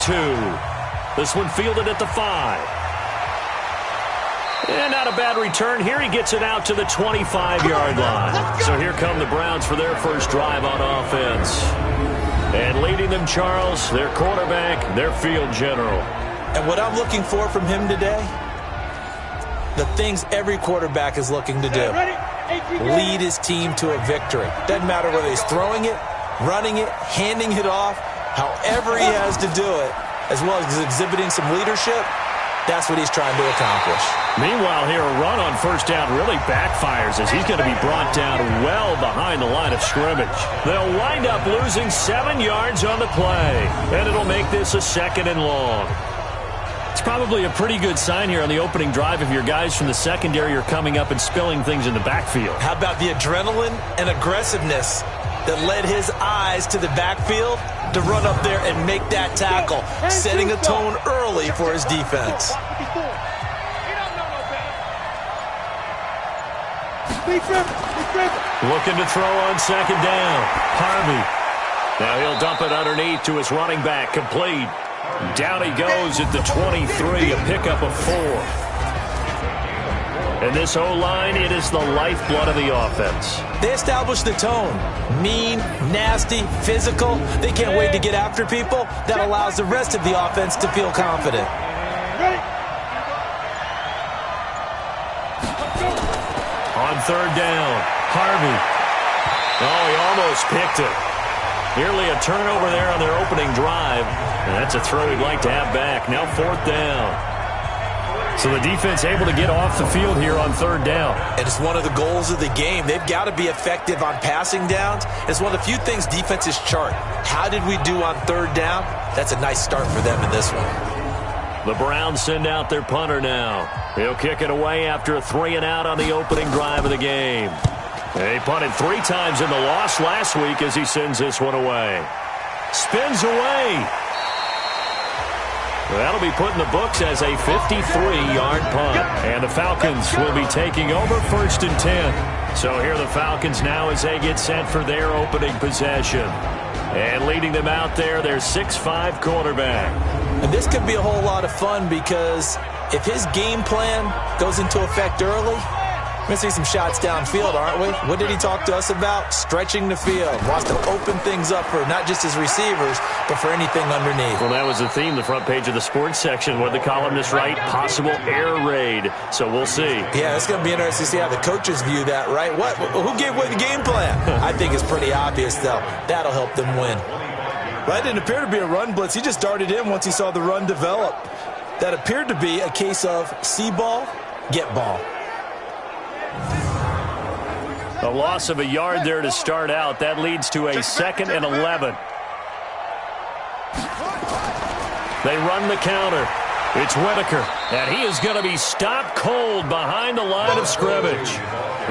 2. This one fielded at the 5. And not a bad return here. He gets it out to the 25-yard line. So here come the Browns for their first drive on offense. And leading them, Charles, their quarterback, their field general. And what I'm looking for from him today, the things every quarterback is looking to do. Lead his team to a victory. Doesn't matter whether he's throwing it, running it, handing it off, however he has to do it, as well as exhibiting some leadership, that's what he's trying to accomplish. Meanwhile, here a run on first down really backfires as he's going to be brought down well behind the line of scrimmage. They'll wind up losing 7 yards on the play, and it'll make this a 2nd and long. It's probably a pretty good sign here on the opening drive if your guys from the secondary are coming up and spilling things in the backfield. How about the adrenaline and aggressiveness that led his eyes to the backfield to run up there and make that tackle, setting a tone early for his defense. Looking to throw on 2nd down. Harvey. Now he'll dump it underneath to his running back. Complete. Down he goes at the 23, a pickup of 4. And this O-line, it is the lifeblood of the offense. They establish the tone. Mean, nasty, physical. They can't wait to get after people. That allows the rest of the offense to feel confident. On 3rd down, Harvey. Oh, he almost picked it. Nearly a turnover there on their opening drive. And that's a throw he'd like to have back. Now 4th down. So the defense able to get off the field here on 3rd down. And it's one of the goals of the game. They've got to be effective on passing downs. It's one of the few things defenses chart. How did we do on 3rd down? That's a nice start for them in this one. The Browns send out their punter now. He'll kick it away after a 3-and-out on the opening drive of the game. He punted 3 times in the loss last week as he sends this one away. Spins away. That'll be put in the books as a 53-yard punt. And the Falcons will be taking over 1st and 10. So here are the Falcons now as they get set for their opening possession. And leading them out there, their 6'5" quarterback. And this could be a whole lot of fun because if his game plan goes into effect early, we're going to see some shots downfield, aren't we? What did he talk to us about? Stretching the field. Wants to open things up for not just his receivers, but for anything underneath. Well, that was the theme, the front page of the sports section, where the columnists write possible air raid. So we'll see. Yeah, it's going to be interesting to see how the coaches view that, right? Who gave away the game plan? I think it's pretty obvious, though. That'll help them win. Well, that didn't appear to be a run blitz. He just darted in once he saw the run develop. That appeared to be a case of see ball, get ball. A loss of a yard there to start out. That leads to a 2nd and 11. They run the counter. It's Whitaker, and he is going to be stopped cold behind the line of scrimmage.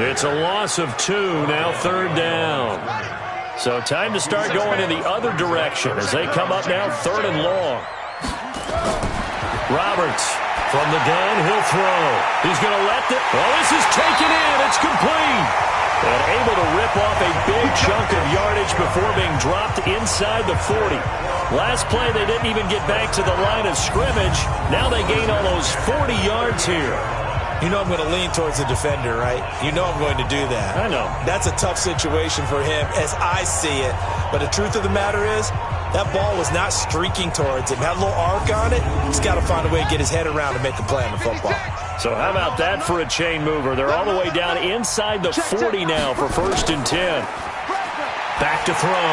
It's a loss of 2, now 3rd down. So time to start going in the other direction as they come up now 3rd and long. Roberts from the gun, he'll throw. He's going to let it. Oh, this is taken in. It's complete. And able to rip off a big chunk of yardage before being dropped inside the 40. Last play, they didn't even get back to the line of scrimmage. Now they gain almost 40 yards here. You know I'm going to lean towards the defender, right? You know I'm going to do that. I know. That's a tough situation for him as I see it. But the truth of the matter is, that ball was not streaking towards him. Had a little arc on it. He's got to find a way to get his head around and make a play on the football. So how about that for a chain mover? They're all the way down inside the 40 now for 1st and 10. Back to throw.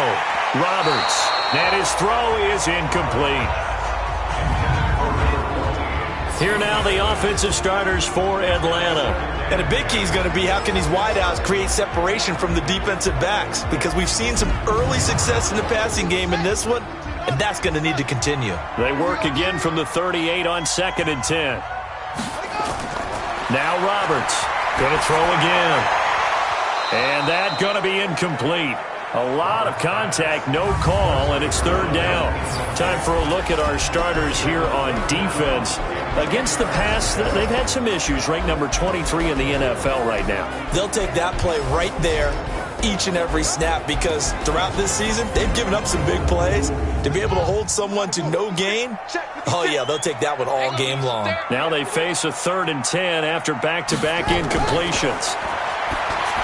Roberts. And his throw is incomplete. Here now the offensive starters for Atlanta. And a big key is going to be how can these wideouts create separation from the defensive backs, because we've seen some early success in the passing game in this one, and that's going to need to continue. They work again from the 38 on 2nd and 10. Now Roberts going to throw again. And that going to be incomplete. A lot of contact, no call, and it's 3rd down. Time for a look at our starters here on defense. Against the pass, they've had some issues. Ranked number 23 in the NFL right now. They'll take that play right there each and every snap because throughout this season, they've given up some big plays. To be able to hold someone to no gain, oh, yeah, they'll take that one all game long. Now they face a 3rd and 10 after back-to-back incompletions.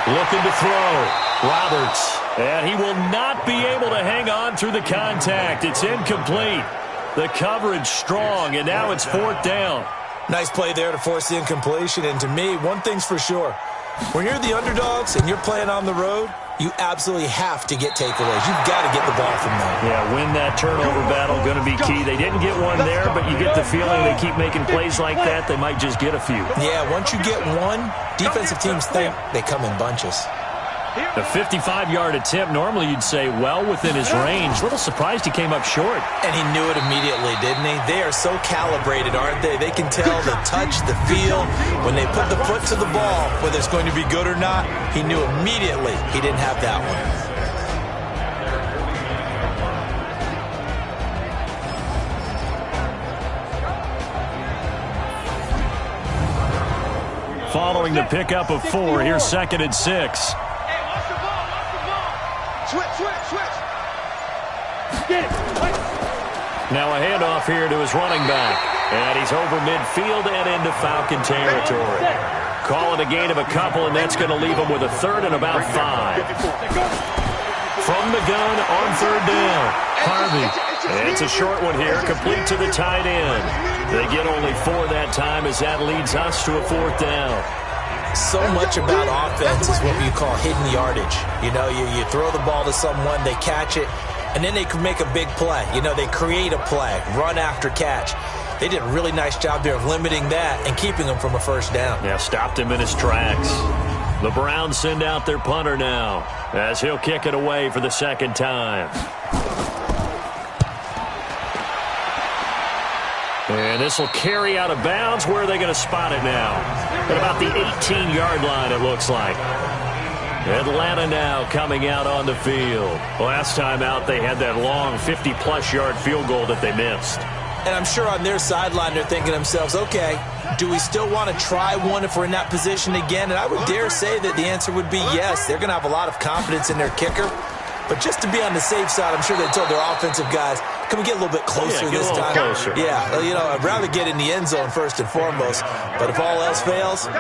Looking to throw. Roberts. And he will not be able to hang on through the contact. It's incomplete. The coverage strong, and now it's 4th down. Nice play there to force the incompletion. And to me, one thing's for sure. When you're the underdogs and you're playing on the road, you absolutely have to get takeaways. You've got to get the ball from them. Yeah, win that turnover battle, going to be key. They didn't get one there, but you get the feeling they keep making plays like that, they might just get a few. Yeah, once you get one, defensive teams think they come in bunches. The 55-yard attempt, normally you'd say well within his range. Little surprised he came up short. And he knew it immediately, didn't he? They are so calibrated, aren't they? They can tell the touch, the feel. When they put the foot to the ball, whether it's going to be good or not, he knew immediately he didn't have that one. Following the pickup of 4, here's 2nd and 6. Switch. Get it. Now a handoff here to his running back. And he's over midfield and into Falcon territory. Call it a gain of a couple, and that's going to leave him with a 3rd and about 5. From the gun on 3rd down. Harvey. It's a short one here, complete to the tight end. They get only 4 that time as that leads us to a 4th down. So much about offense is what you call hidden yardage. You know, you throw the ball to someone, they catch it, and then they can make a big play. You know, they create a play, run after catch. They did a really nice job there of limiting that and keeping him from a 1st down. Yeah, stopped him in his tracks. The Browns send out their punter now as he'll kick it away for the 2nd time. And this will carry out of bounds. Where are they going to spot it now? At about the 18-yard line, it looks like. Atlanta now coming out on the field. Last time out, they had that long 50-plus yard field goal that they missed. And I'm sure on their sideline, they're thinking to themselves, okay, do we still want to try one if we're in that position again? And I would dare say that the answer would be yes. They're going to have a lot of confidence in their kicker. But just to be on the safe side, I'm sure they told their offensive guys, can we get a little bit closer this time? Closer. Yeah, you know, I'd rather get in the end zone first and foremost. But if all else fails,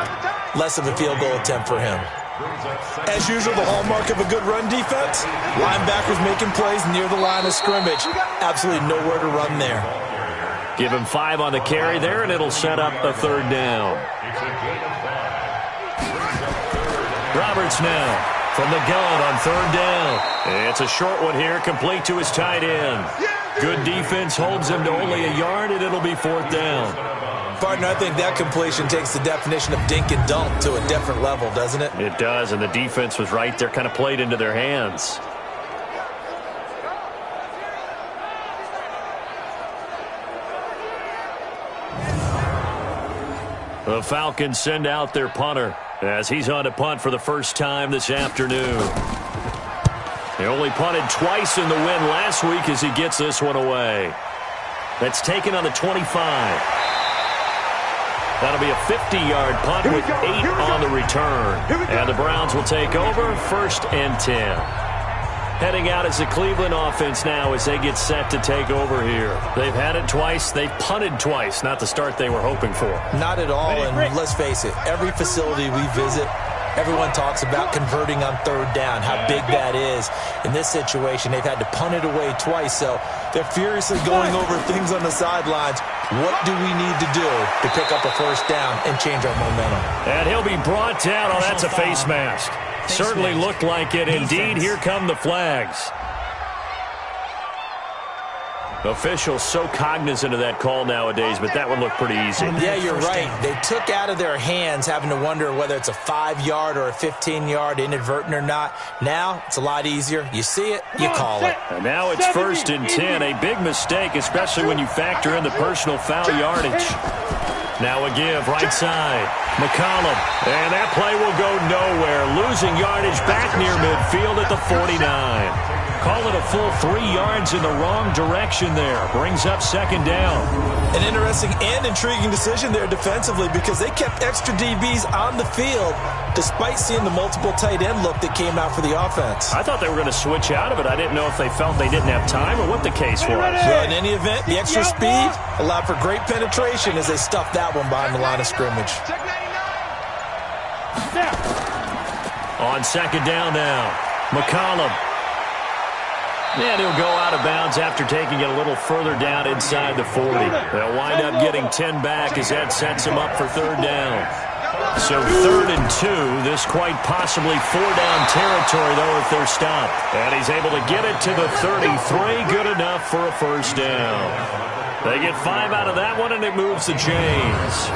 less of a field goal attempt for him. As usual, the hallmark of a good run defense, linebackers making plays near the line of scrimmage. Absolutely nowhere to run there. Give him 5 on the carry there, and it'll set up a 3rd down. Roberts now. From the gun on 3rd down. It's a short one here, complete to his tight end. Good defense holds him to only a yard, and it'll be 4th down. Partner, I think that completion takes the definition of dink and dunk to a different level, doesn't it? It does, and the defense was right there, kind of played into their hands. The Falcons send out their punter as he's on to punt for the 1st time this afternoon. He only punted twice in the win last week as he gets this one away. That's taken on the 25. That'll be a 50-yard punt with 8 on the return. And the Browns will take over 1st and 10. Heading out as the Cleveland offense now as they get set to take over here. They've had it twice. They've punted twice. Not the start they were hoping for. Not at all, and let's face it, every facility we visit, everyone talks about converting on 3rd down, how big that is. In this situation, they've had to punt it away twice, so they're furiously going over things on the sidelines. What do we need to do to pick up a 1st down and change our momentum? And he'll be brought down. Oh, that's a face mask. Certainly looked like it. Indeed, here come the flags. Officials so cognizant of that call nowadays, but that one looked pretty easy. Yeah, you're right. They took out of their hands having to wonder whether it's a 5-yard or a 15-yard, inadvertent or not. Now, it's a lot easier. You see it, you call it. And now it's 1st and 10. A big mistake, especially when you factor in the personal foul yardage. Now a give, right side. McCollum. And that play will go nowhere. Losing yardage back near midfield at the 49. Call it a full 3 yards in the wrong direction there. Brings up second down. An interesting and intriguing decision there defensively because they kept extra DBs on the field despite seeing the multiple tight end look that came out for the offense. I thought they were going to switch out of it. I didn't know if they felt they didn't have time or what the case was. Well, in any event, the extra speed allowed for great penetration as they stuffed that one behind the line of scrimmage. On second down now, McCollum. And he'll go out of bounds after taking it a little further down inside the 40. They'll wind up getting 10 back as that sets him up for third down. So 3rd and 2, this quite possibly 4-down territory, though, if they're stopped. And he's able to get it to the 33, good enough for a first down. They get 5 out of that one, and it moves the chains.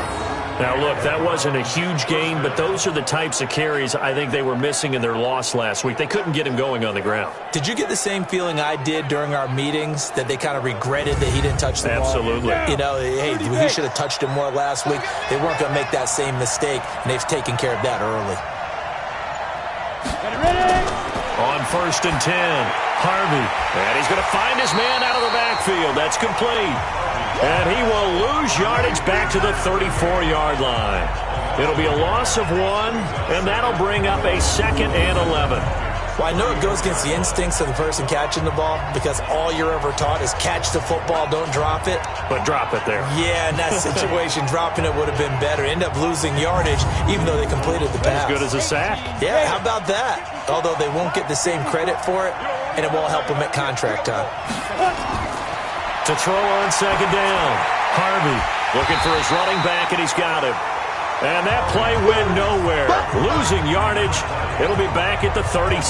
Now, look, that wasn't a huge gain, but those are the types of carries I think they were missing in their loss last week. They couldn't get him going on the ground. Did you get the same feeling I did during our meetings, that they kind of regretted that he didn't touch the ball? Absolutely. You know, hey, he should have touched it more last week. They weren't going to make that same mistake, and they've taken care of that early. On 1st and 10, Harvey. And he's going to find his man out of the backfield. That's complete. And he will lose yardage back to the 34-yard line. It'll be a loss of 1, and that'll bring up a 2nd and 11. Well, I know it goes against the instincts of the person catching the ball because all you're ever taught is catch the football, don't drop it. But drop it there. Yeah, in that situation, dropping it would have been better. End up losing yardage, even though they completed the pass. As good as a sack. Yeah, how about that? Although they won't get the same credit for it, and it won't help them at contract time. To throw on second down, Harvey looking for his running back, and he's got him. And that play went nowhere. Losing yardage. It'll be back at the 36.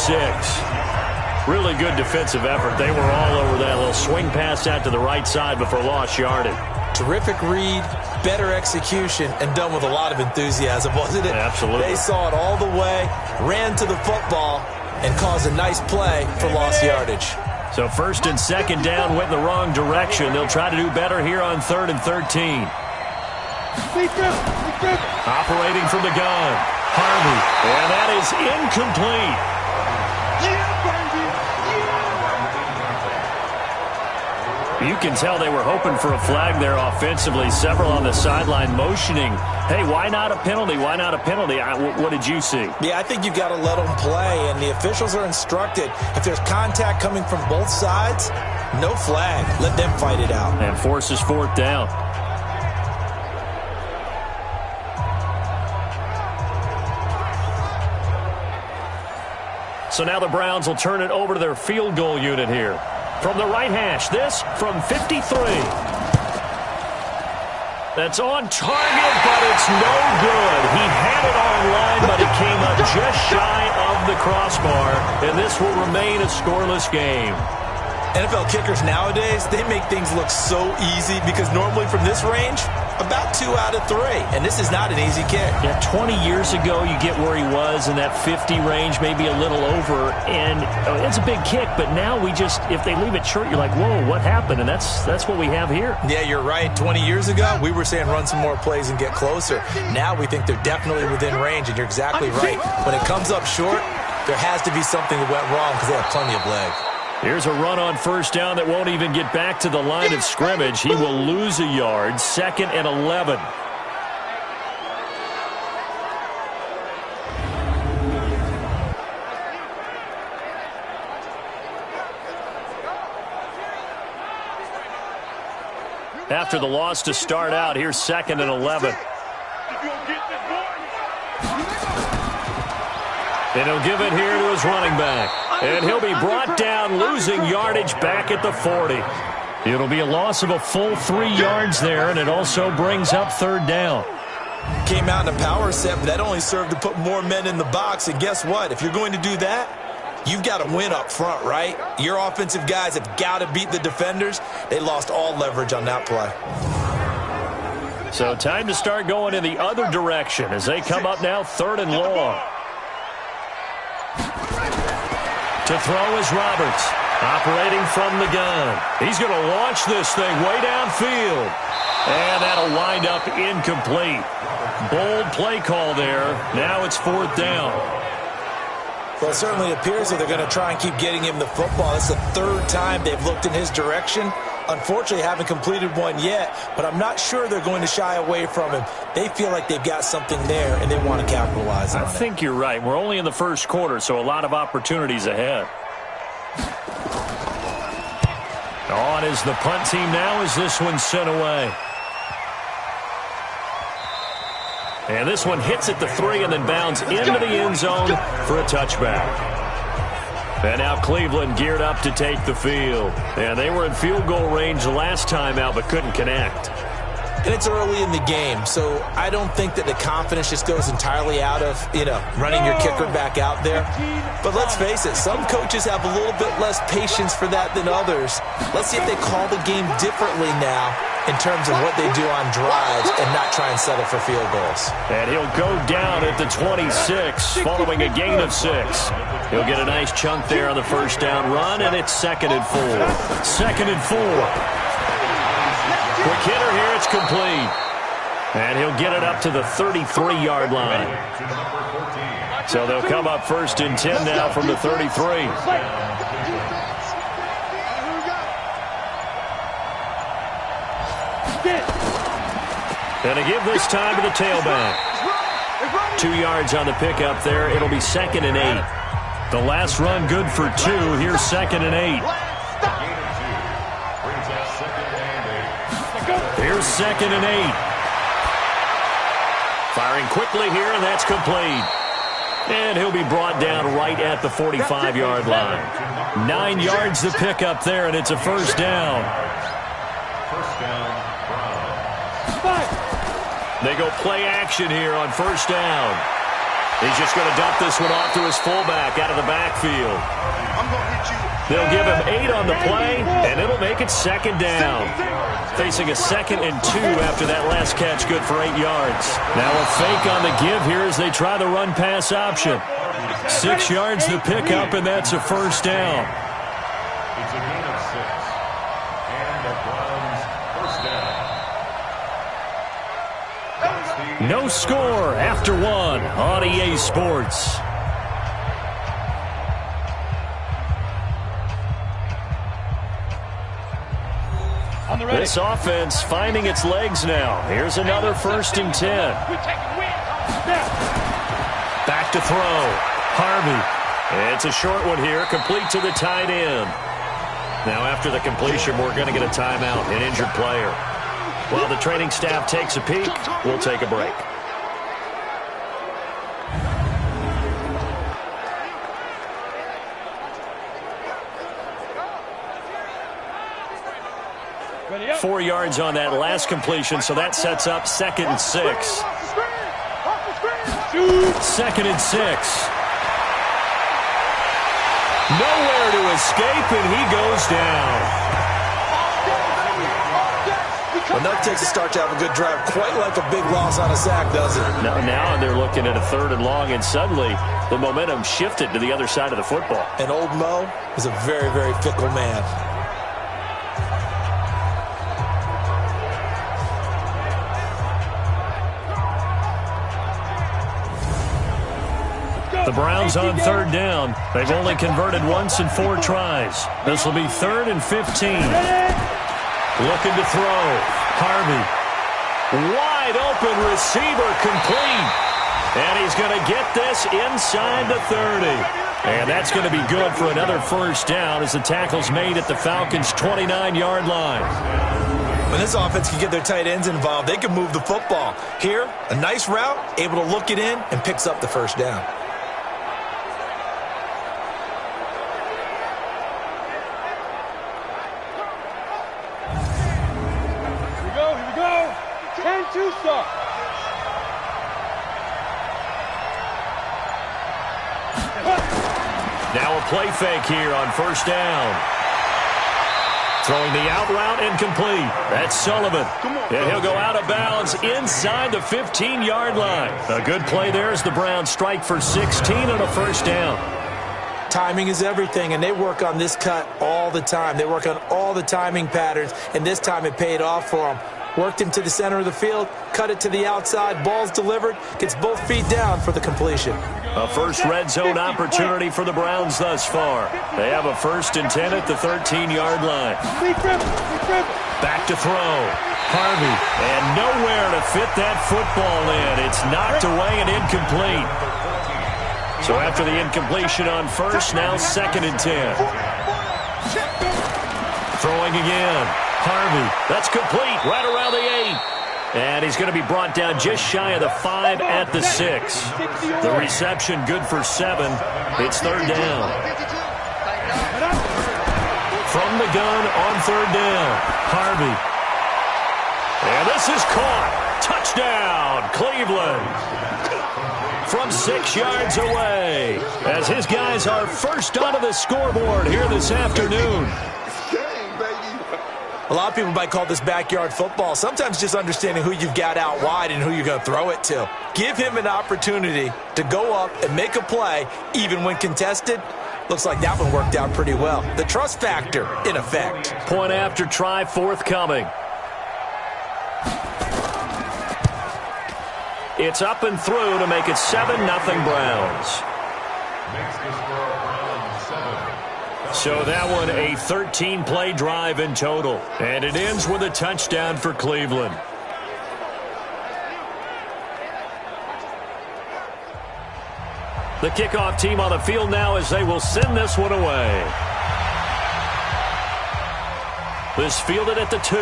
Really good defensive effort. They were all over that little swing pass out to the right side before lost yardage. Terrific read, better execution, and done with a lot of enthusiasm, wasn't it? Absolutely. They saw it all the way, ran to the football, and caused a nice play for lost yardage. So 1st and 2nd down went in the wrong direction. They'll try to do better here on 3rd and 13. Operating from the gun, Harvey. And that is incomplete. You can tell they were hoping for a flag there offensively. Several on the sideline motioning, hey, why not a penalty? Why not a penalty? What did you see? Yeah, I think you got to let them play, and the officials are instructed. If there's contact coming from both sides, no flag. Let them fight it out. And forces 4th down. So now the Browns will turn it over to their field goal unit here. From the right hash, this from 53. That's on target, but it's no good. He had it online, but it came up just shy of the crossbar, and this will remain a scoreless game. NFL kickers nowadays, they make things look so easy because normally from this range, about 2 out of 3, and this is not an easy kick. Yeah, 20 years ago, you get where he was in that 50 range, maybe a little over, and it's a big kick, but now we just, if they leave it short, you're like, whoa, what happened? And that's what we have here. Yeah, you're right. 20 years ago, we were saying run some more plays and get closer. Now we think they're definitely within range, and you're exactly right. When it comes up short, there has to be something that went wrong because they have plenty of leg. Here's a run on 1st down that won't even get back to the line of scrimmage. He will lose a yard. 2nd and 11. After the loss to start out, here's 2nd and 11. And he'll give it here to his running back. And he'll be brought down, losing yardage back at the 40. It'll be a loss of a full 3 yards there, and it also brings up 3rd down. Came out in a power set, but that only served to put more men in the box. And guess what? If you're going to do that, you've got to win up front, right? Your offensive guys have got to beat the defenders. They lost all leverage on that play. So time to start going in the other direction as they come up now 3rd and long. To throw is Roberts, operating from the gun. He's going to launch this thing way downfield. And that'll wind up incomplete. Bold play call there. Now it's 4th down. Well, it certainly appears that they're going to try and keep getting him the football. It's the third time they've looked in his direction. Unfortunately, haven't completed one yet, but I'm not sure they're going to shy away from him. They feel like they've got something there, and they want to capitalize on it. I think you're right. We're only in the first quarter, so a lot of opportunities ahead. On is the punt team now as this one's sent away. And this one hits at the 3 and then bounds into the end zone for a touchback. And now Cleveland geared up to take the field. And they were in field goal range last time out but couldn't connect. And it's early in the game, so I don't think that the confidence just goes entirely out of, running your kicker back out there. But let's face it, some coaches have a little bit less patience for that than others. Let's see if they call the game differently now in terms of what they do on drives and not try and settle for field goals. And he'll go down at the 26 following a gain of 6. He'll get a nice chunk there on the first down run, and it's 2nd and 4. 2nd and 4. Quick hitter here, it's complete. And he'll get it up to the 33-yard line. So they'll come up 1st and 10 now from the 33. And to give this time to the tailback. 2 yards on the pickup there. It'll be 2nd and 8. The last run good for 2. Here's 2nd and 8. Here's 2nd and 8. Firing quickly here, and that's complete. And he'll be brought down right at the 45-yard line. 9 yards to pick up there, and it's a first down. They go play action here on first down. He's just going to dump this one off to his fullback out of the backfield. They'll give him 8 on the play, and it'll make it 2nd down. Facing a 2nd and 2 after that last catch, good for 8 yards. Now a fake on the give here as they try the run-pass option. 6 yards to pick up, and that's a first down. It's a gain of 6, and the Browns first down. No score after 1 on EA Sports. This offense finding its legs now. Here's another 1st and 10. Back to throw. Harvey. It's a short one here, complete to the tight end. Now after the completion, we're going to get a timeout, an injured player. While the training staff takes a peek, we'll take a break. Ready up. 4 yards on that last completion, so that sets up 2nd and 6. 2nd and 6. Nowhere to escape, and he goes down. Enough takes a start to have a good drive, quite like a big loss on a sack, doesn't it? Now they're looking at a 3rd and long, and suddenly the momentum shifted to the other side of the football. And old Mo is a very, very fickle man. The Browns on 3rd down. They've only converted once in 4 tries. This will be 3rd and 15. Looking to throw. Harvey. Wide open receiver complete. And he's going to get this inside the 30. And that's going to be good for another first down as the tackle's made at the Falcons' 29-yard line. When this offense can get their tight ends involved, they can move the football. Here, a nice route, able to look it in, and picks up the first down. Here we go. 10-2 start. Now a play fake here on first down. Throwing the out route incomplete. That's Sullivan. And he'll go out of bounds inside the 15-yard line. A good play there as the Browns strike for 16 on a first down. Timing is everything, and they work on this cut all the time. They work on all the timing patterns, and this time it paid off for them. Worked him to the center of the field, cut it to the outside, ball's delivered, gets both feet down for the completion. A first red zone opportunity for the Browns thus far. They have a 1st and 10 at the 13-yard line. Back to throw. Harvey, and nowhere to fit that football in. It's knocked away and incomplete. So after the incompletion on first, now 2nd and 10. Throwing again. Harvey, that's complete, right around the 8. And he's going to be brought down just shy of the 5 at the 6. The reception good for 7. It's 3rd down. From the gun on 3rd down, Harvey. And this is caught. Touchdown, Cleveland. From 6 yards away, as his guys are first onto the scoreboard here this afternoon. A lot of people might call this backyard football. Sometimes just understanding who you've got out wide and who you're going to throw it to. Give him an opportunity to go up and make a play, even when contested. Looks like that one worked out pretty well. The trust factor, in effect. Point after try forthcoming. It's up and through to make it 7-0 Browns. So that one a 13-play drive in total. And it ends with a touchdown for Cleveland. The kickoff team on the field now as they will send this one away. This fielded at the 2.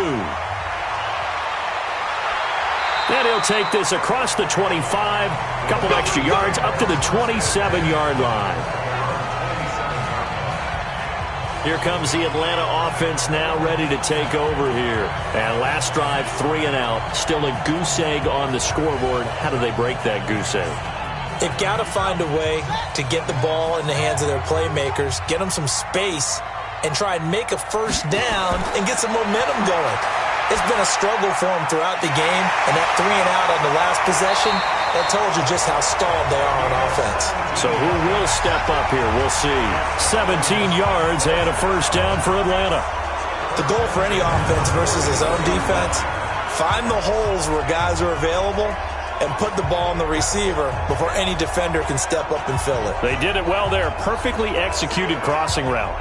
And he'll take this across the 25. Couple extra yards up to the 27-yard line. Here comes the Atlanta offense now ready to take over here. And last drive, 3 and out. Still a goose egg on the scoreboard. How do they break that goose egg? They've got to find a way to get the ball in the hands of their playmakers, get them some space, and try and make a first down and get some momentum going. It's been a struggle for them throughout the game, and that 3 and out on the last possession, that told you just how stalled they are on offense. So who will step up here? We'll see. 17 yards and a first down for Atlanta. The goal for any offense versus his own defense, find the holes where guys are available and put the ball in the receiver before any defender can step up and fill it. They did it well there. Perfectly executed crossing route.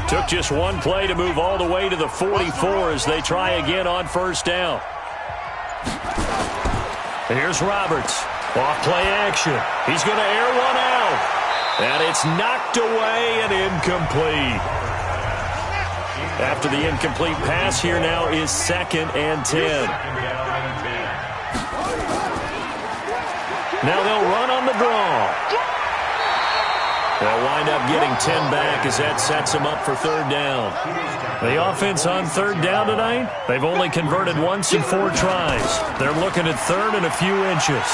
Took just one play to move all the way to the 44 as they try again on first down. Here's Roberts. Off play action. He's going to air one out. And it's knocked away and incomplete. After the incomplete pass, here now is 2nd and 10. Now they'll run on the draw. They'll wind up getting 10 back as that sets them up for 3rd down. The offense on 3rd down tonight, they've only converted once in 4 tries. They're looking at 3rd and a few inches.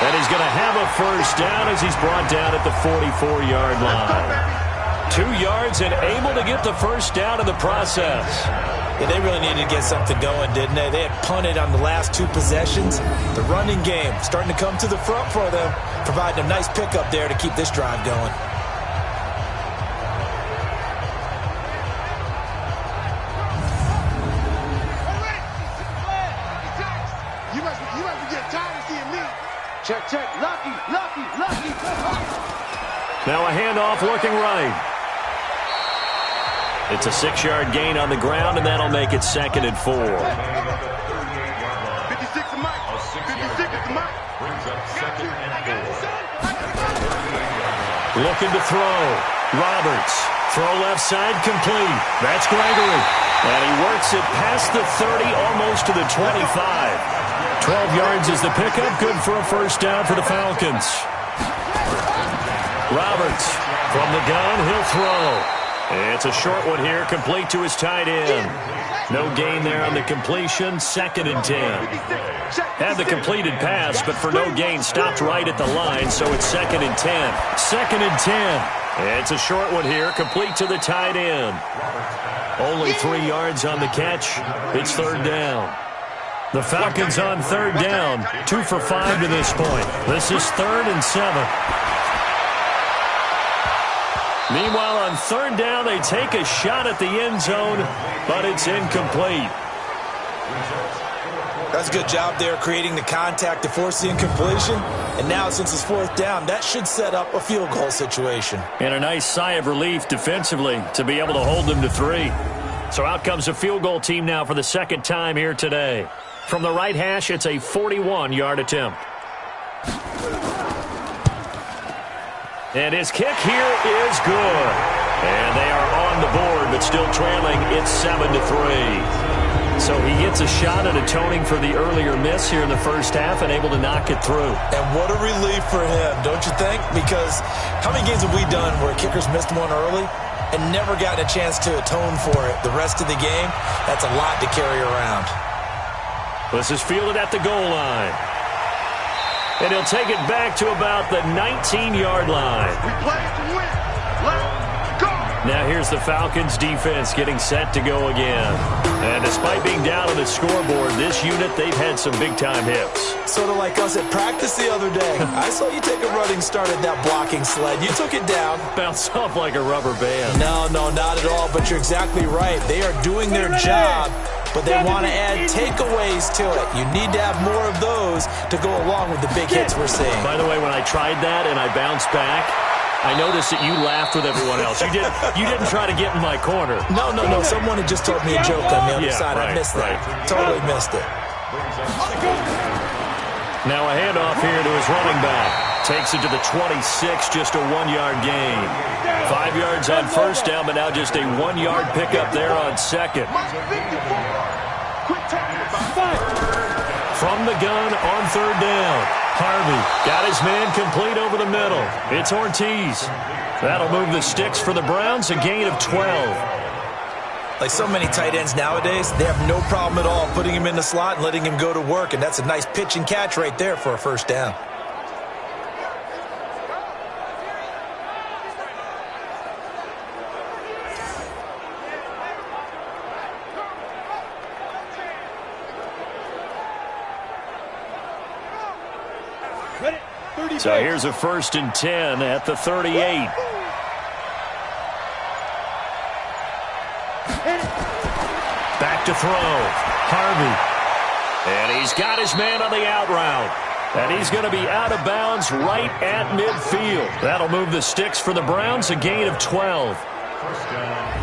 And he's going to have a first down as he's brought down at the 44-yard line. 2 yards and able to get the first down in the process. Yeah, they really needed to get something going, didn't they? They had punted on the last 2 possessions. The running game starting to come to the front for them, providing a nice pickup there to keep this drive going. Check, check. Lucky. Now a handoff looking right. It's a 6-yard gain on the ground, and that'll make it 2nd and 4. 56 to Mike. 56 to Mike. Brings up 2nd and 4. Looking to throw. Roberts. Throw left side complete. That's Gregory. And he works it past the 30, almost to the 25. 12 yards is the pickup. Good for a first down for the Falcons. Roberts from the gun. He'll throw. It's a short one here, complete to his tight end. No gain there on the completion. 2nd and 10. Had the completed pass, but for no gain, stopped right at the line, so it's 2nd and 10. 2nd and 10. It's a short one here, complete to the tight end. Only 3 yards on the catch. It's 3rd down. The Falcons on 3rd down, 2 for 5 to this point. This is 3rd and 7. Meanwhile, on third down, they take a shot at the end zone, but it's incomplete. That's a good job there, creating the contact to force the incompletion. And now, since it's fourth down, that should set up a field goal situation. And a nice sigh of relief defensively to be able to hold them to 3. So out comes a field goal team now for the second time here today. From the right hash, it's a 41-yard attempt. And his kick here is good. And they are on the board, but still trailing. It's 7-3. So he gets a shot at atoning for the earlier miss here in the first half and able to knock it through. And what a relief for him, don't you think? Because how many games have we done where kickers missed one early and never gotten a chance to atone for it the rest of the game? That's a lot to carry around. This is fielded at the goal line. And he'll take it back to about the 19-yard line. We play to win. Let's go. Now here's the Falcons defense getting set to go again. And despite being down on the scoreboard, this unit, they've had some big-time hits. Sort of like us at practice the other day. I saw you take a running start at that blocking sled. You took it down. Bounced off like a rubber band. No, not at all, but you're exactly right. They are doing their job, but they want to add takeaways to it. You need to have more of those to go along with the big hits we're seeing. By the way, when I tried that and I bounced back, I noticed that you laughed with everyone else. You didn't try to get in my corner. No. Someone had just told me a joke on the other side. Right, I missed that. Totally missed it. Now a handoff here to his running back. Takes it to the 26, just a 1-yard gain. 5 yards on first down, but now just a 1-yard pickup there on second. From the gun on third down. Harvey got his man complete over the middle. It's Ortiz. That'll move the sticks for the Browns, a gain of 12. Like so many tight ends nowadays, they have no problem at all putting him in the slot and letting him go to work, and that's a nice pitch and catch right there for a first down. So here's a 1st and 10 at the 38. Back to throw. Harvey. And he's got his man on the out route. And he's going to be out of bounds right at midfield. That'll move the sticks for the Browns, a gain of 12. First down.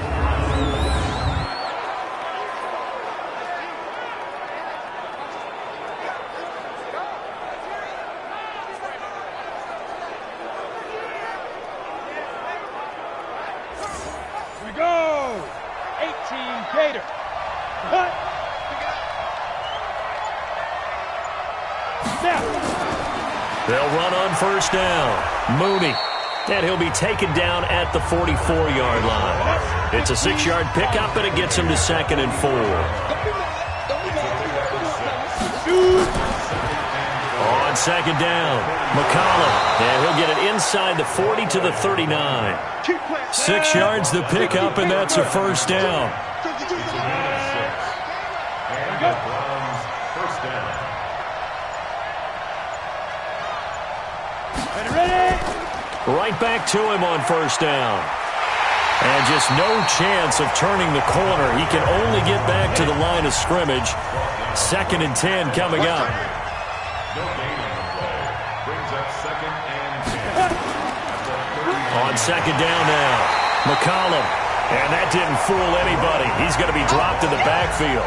They'll run on first down. Mooney. And he'll be taken down at the 44-yard line. It's a 6-yard pickup, and it gets him to 2nd and 4. On second down, McCollum. And he'll get it inside the 40 to the 39. 6 yards the pickup, and that's a first down. Right back to him on first down. And just no chance of turning the corner. He can only get back to the line of scrimmage. 2nd and 10 coming up. On second down now, McCollum. And that didn't fool anybody. He's going to be dropped in the backfield.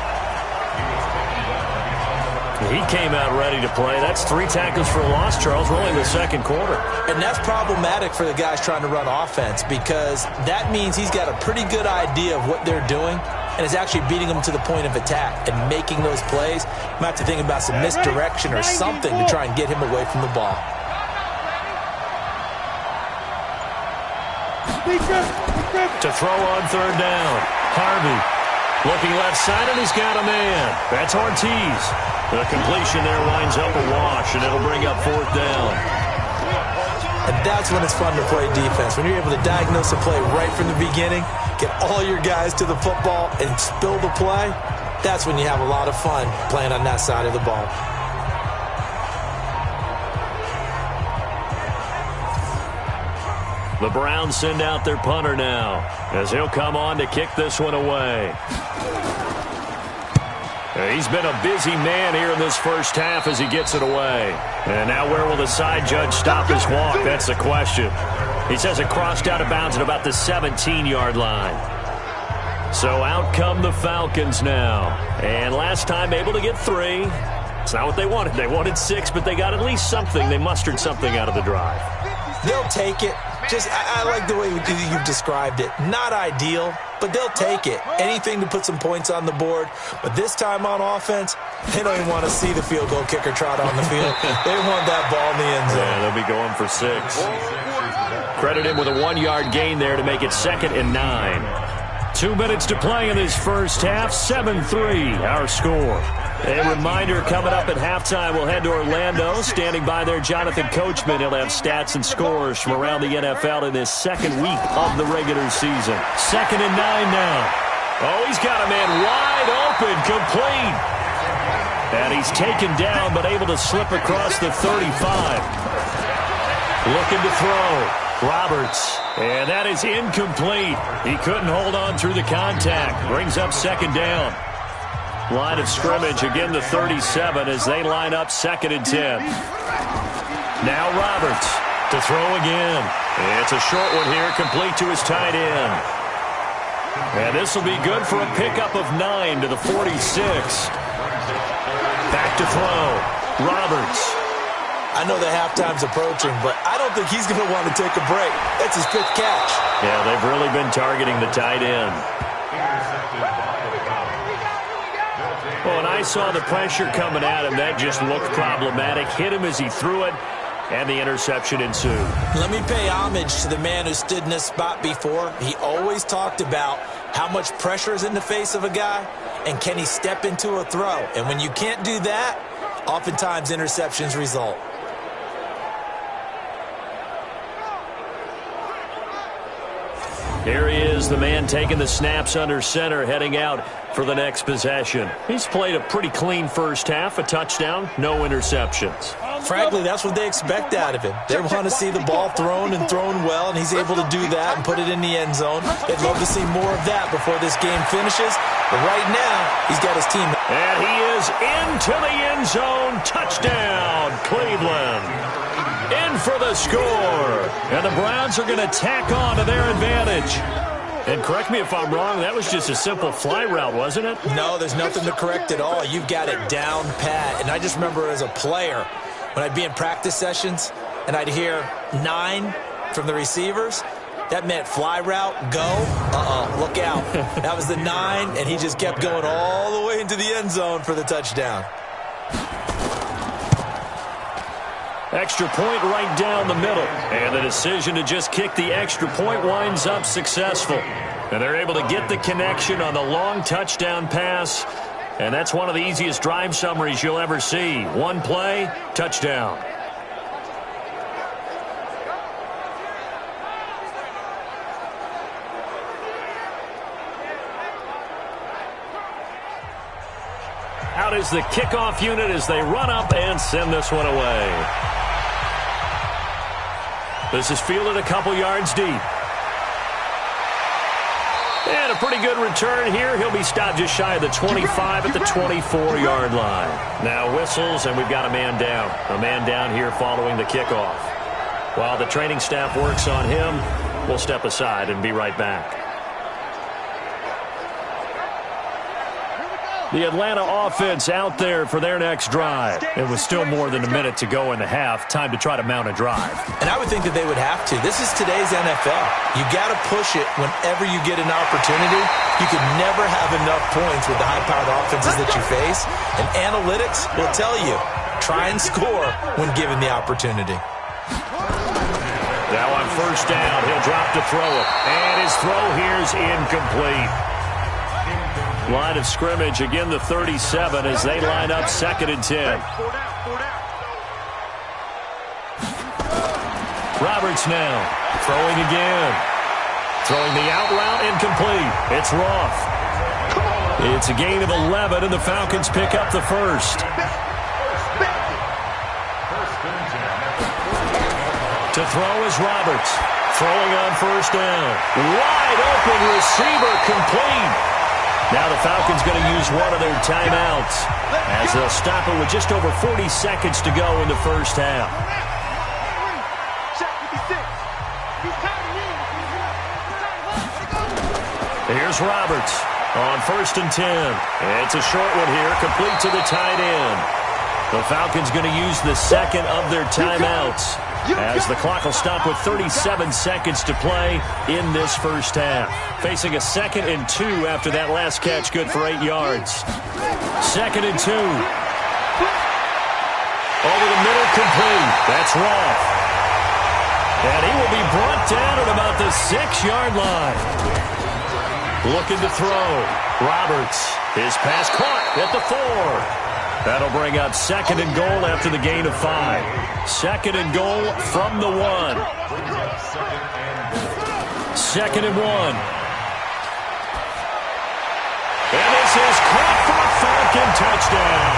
He came out ready to play. That's 3 tackles for a loss, Charles. We're only in the second quarter. And that's problematic for the guys trying to run offense because that means he's got a pretty good idea of what they're doing and is actually beating them to the point of attack and making those plays. Might have to think about some misdirection or something to try and get him away from the ball. To throw on third down, Harvey. Looking left side, and he's got a man. That's Ortiz. The completion there winds up a wash, and it'll bring up 4th down. And that's when it's fun to play defense. When you're able to diagnose a play right from the beginning, get all your guys to the football, and spill the play, that's when you have a lot of fun playing on that side of the ball. The Browns send out their punter now as he'll come on to kick this one away. He's been a busy man here in this first half as he gets it away. And now where will the side judge stop his walk? That's the question. He says it crossed out of bounds at about the 17-yard line. So out come the Falcons now. And last time able to get 3. It's not what they wanted. They wanted 6, but they got at least something. They mustered something out of the drive. They'll take it. I like the way you've described it. Not ideal, but they'll take it. Anything to put some points on the board. But this time on offense, they don't even want to see the field goal kicker trot on the field. They want that ball in the end zone. Yeah, they'll be going for 6. Credit him with a 1-yard gain there to make it 2nd and 9. 2 minutes to play in this first half. 7-3, our score. A reminder, coming up at halftime, we'll head to Orlando. Standing by there, Jonathan Coachman. He'll have stats and scores from around the NFL in this second week of the regular season. 2nd and 9 now. Oh, he's got a man wide open, complete. And he's taken down, but able to slip across the 35. Looking to throw. Roberts. And that is incomplete. He couldn't hold on through the contact. Brings up 2nd down. Line of scrimmage, again the 37 as they line up 2nd and 10. Now Roberts to throw again. It's a short one here, complete to his tight end. And this will be good for a pickup of 9 to the 46. Back to throw. Roberts. I know the halftime's approaching, but I don't think he's going to want to take a break. That's his 5th catch. Yeah, they've really been targeting the tight end. Well, and I saw the pressure coming at him. That just looked problematic. Hit him as he threw it, and the interception ensued. Let me pay homage to the man who stood in this spot before. He always talked about how much pressure is in the face of a guy, and can he step into a throw. And when you can't do that, oftentimes interceptions result. Here he is, the man taking the snaps under center, heading out for the next possession. He's played a pretty clean first half, a touchdown, no interceptions. Frankly, that's what they expect out of him. They want to see the ball thrown and thrown well, and he's able to do that and put it in the end zone. They'd love to see more of that before this game finishes. But right now, he's got his team. And he is into the end zone. Touchdown, Cleveland. In for the score. And the Browns are going to tack on to their advantage. And correct me if I'm wrong, that was just a simple fly route, wasn't it? No, there's nothing to correct at all. You've got it down pat. And I just remember as a player, when I'd be in practice sessions and I'd hear 9 from the receivers, that meant fly route, go, look out. That was the 9, and he just kept going all the way into the end zone for the touchdown. Extra point right down the middle. And the decision to just kick the extra point winds up successful. And they're able to get the connection on the long touchdown pass. And that's one of the easiest drive summaries you'll ever see. One play, touchdown. Out is the kickoff unit as they run up and send this one away. This is fielded a couple yards deep. And a pretty good return here. He'll be stopped just shy of the 25 at the 24-yard line. Now whistles, and we've got a man down. A man down here following the kickoff. While the training staff works on him, we'll step aside and be right back. The Atlanta offense out there for their next drive. It was still more than a minute to go in the half. Time to try to mount a drive. And I would think that they would have to. This is today's NFL. You got to push it whenever you get an opportunity. You can never have enough points with the high-powered offenses that you face. And analytics will tell you, try and score when given the opportunity. Now on first down, he'll drop to throw it. And his throw here's incomplete. Line of scrimmage, again the 37 as they line up 2nd and 10. Roberts now, throwing again. Throwing the out route, incomplete. It's Roth. It's a gain of 11, and the Falcons pick up the first. To throw is Roberts. Throwing on first down. Wide open receiver complete. Now the Falcons going to use one of their timeouts as they'll stop it with just over 40 seconds to go in the first half. Here's Roberts on 1st and 10. It's a short one here, complete to the tight end. The Falcons going to use the second of their timeouts as the clock will stop with 37 seconds to play in this first half. Facing a 2nd and 2 after that last catch, good for 8 yards. 2nd and 2. Over the middle, complete. That's Roth. And he will be brought down at about the 6-yard line. Looking to throw. Roberts. His pass caught at the 4. That'll bring up 2nd and goal after the gain of 5. 2nd and goal from the 1. 2nd and 1. And this is caught for a Falcon touchdown.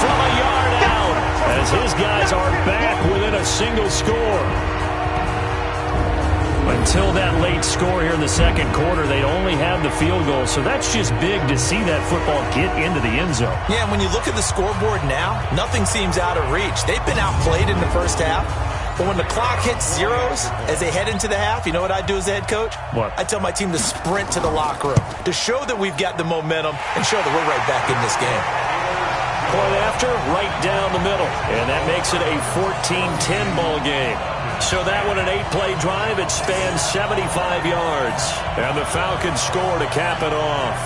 From a yard out as his guys are back within a single score. Until that late score here in the second quarter, they'd only have the field goal, so that's just big to see that football get into the end zone. Yeah, and when you look at the scoreboard now, nothing seems out of reach. They've been outplayed in the first half, but when the clock hits zeros as they head into the half, you know what I do as the head coach? What? I tell my team to sprint to the locker room to show that we've got the momentum and show that we're right back in this game. Point after, right down the middle, and that makes it a 14-10 ball game. So that one, an 8-play drive. It spans 75 yards. And the Falcons score to cap it off.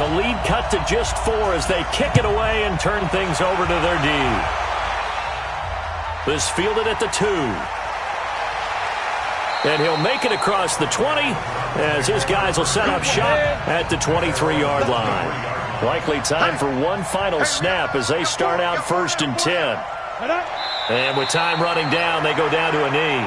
The lead cut to just 4 as they kick it away and turn things over to their D. This fielded at the 2. And he'll make it across the 20 as his guys will set up shop at the 23-yard line. Likely time for one final snap as they start out 1st and 10. And with time running down, they go down to a knee.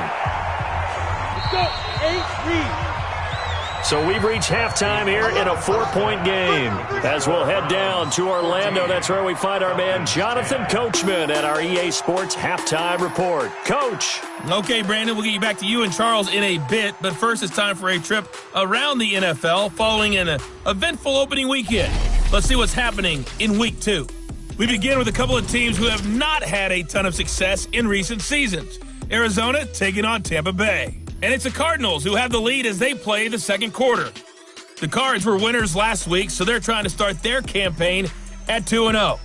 Let's go. 8-3. So we've reached halftime here in a 4-point game. As we'll head down to Orlando, that's where we find our man Jonathan Coachman at our EA Sports Halftime Report. Coach. Okay, Brandon, we'll get you back to you and Charles in a bit. But first, it's time for a trip around the NFL following an eventful opening weekend. Let's see what's happening in Week 2. We begin with a couple of teams who have not had a ton of success in recent seasons. Arizona taking on Tampa Bay. And it's the Cardinals who have the lead as they play the second quarter. The Cards were winners last week, so they're trying to start their campaign at 2-0.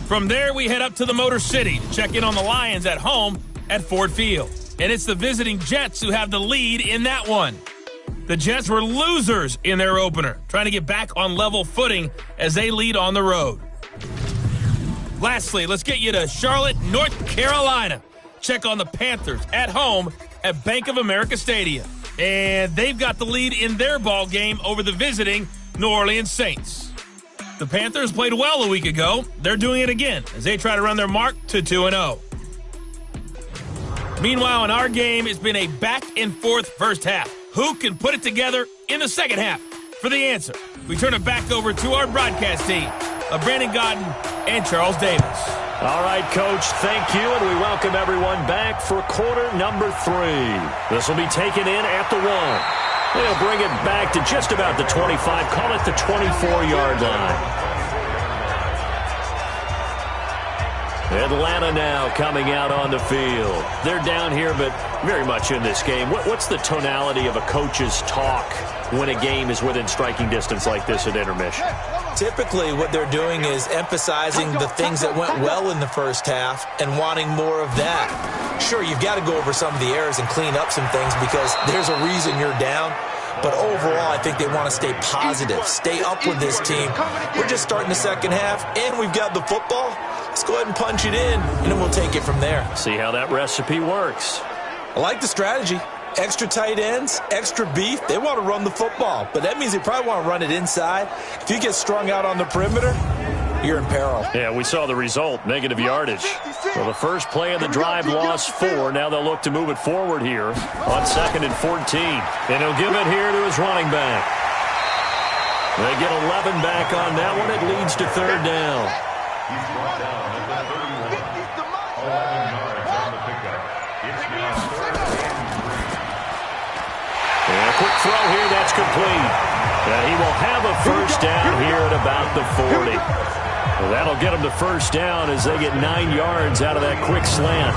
From there, we head up to the Motor City to check in on the Lions at home at Ford Field. And it's the visiting Jets who have the lead in that one. The Jets were losers in their opener, trying to get back on level footing as they lead on the road. Lastly, let's get you to Charlotte, North Carolina. Check on the Panthers at home at Bank of America Stadium. And they've got the lead in their ball game over the visiting New Orleans Saints. The Panthers played well a week ago. They're doing it again as they try to run their mark to 2-0. Meanwhile, in our game, it's been a back-and-forth first half. Who can put it together in the second half? For the answer, we turn it back over to our broadcast team of Brandon Godden and Charles Davis. All right, Coach, thank you, and we welcome everyone back for quarter number 3. This will be taken in at the 1. They'll bring it back to just about the 25, call it the 24-yard line. Atlanta now coming out on the field. They're down here, but very much in this game. What's the tonality of a coach's talk when a game is within striking distance like this at intermission? Typically, what they're doing is emphasizing the things that went well in the first half and wanting more of that. Sure, you've got to go over some of the errors and clean up some things because there's a reason you're down. But overall, I think they want to stay positive, stay up with this team. We're just starting the second half, and we've got the football. Let's go ahead and punch it in, and then we'll take it from there. See how that recipe works. I like the strategy. Extra tight ends, extra beef. They want to run the football, but that means they probably want to run it inside. If you get strung out on the perimeter, you're in peril. Yeah, we saw the result, negative yardage. Well, the first play of the drive lost 4. Now they'll look to move it forward here on 2nd and 14. And he'll give it here to his running back. They get 11 back on that one. It leads to 3rd down. He's brought down at the 31. quick throw here. That's complete. And he will have a first down here at about the 40. Well, that'll get him the first down as they get 9 yards out of that quick slant.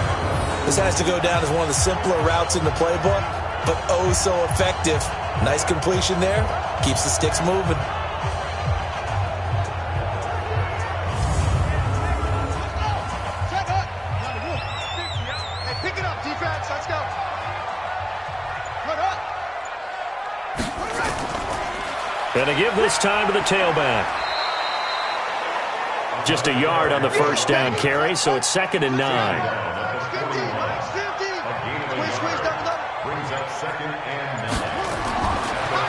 This has to go down as one of the simpler routes in the playbook, but oh so effective. Nice completion there. Keeps the sticks moving. Pick it up, defense. Let's go. And to give this time to the tailback. Just a yard on the first down carry, so it's 2nd and 9.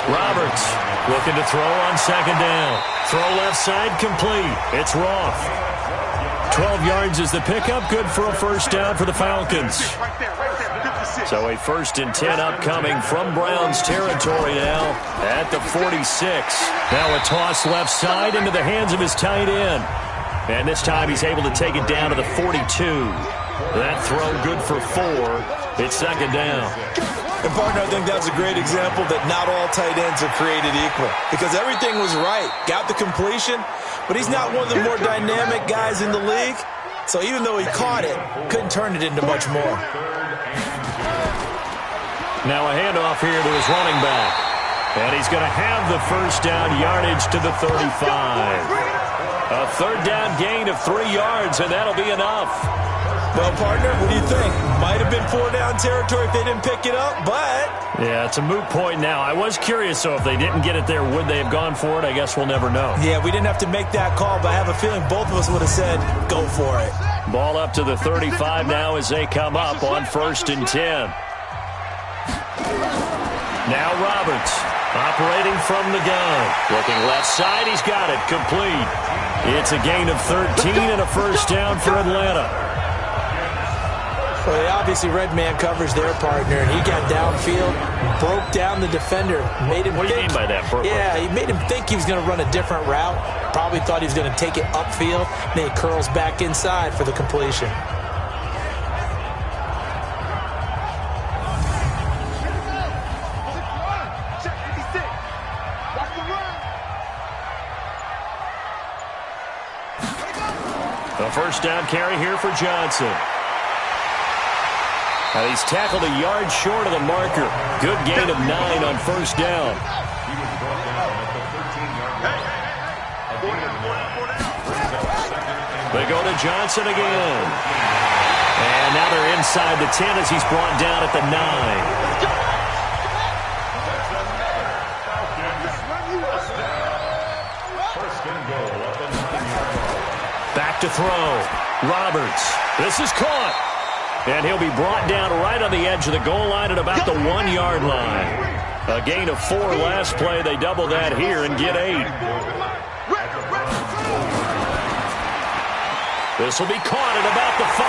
Roberts looking to throw on 2nd down. Throw left side, complete. It's Roth. 12 yards is the pickup, good for a first down for the Falcons. So a 1st and 10 upcoming from Browns territory now at the 46. Now a toss left side into the hands of his tight end. And this time he's able to take it down to the 42. That throw good for 4. It's 2nd down. And, partner, I think that's a great example that not all tight ends are created equal. Because everything was right. Got the completion, but he's not one of the more dynamic guys in the league. So even though he caught it, couldn't turn it into much more. Now a handoff here to his running back. And he's going to have the first down yardage to the 35. A 3rd down gain of 3 yards, and that'll be enough. Well, partner, what do you think? Might have been 4 down territory if they didn't pick it up, but... Yeah, it's a moot point now. I was curious, so if they didn't get it there, would they have gone for it? I guess we'll never know. Yeah, we didn't have to make that call, but I have a feeling both of us would have said, go for it. Ball up to the 35 now as they come up on 1st and 10. Now Roberts operating from the gun. Looking left side, he's got it. Complete. It's a gain of 13 and a first down for Atlanta. Well, they obviously red man covers their partner, and he got downfield, broke down the defender, made him What do you mean by that? Yeah, he made him think he was going to run a different route. Probably thought he was going to take it upfield, then he curls back inside for the completion. A first down carry here for Johnson. He's tackled a yard short of the marker. Good gain of 9 on first down. They go to Johnson again. And now they're inside the 10 as he's brought down at the 9. Back to throw. Roberts. This is caught. And he'll be brought down right on the edge of the goal line at about the 1 yard line. A gain of 4 last play. They double that here and get 8. This will be caught at about the 5.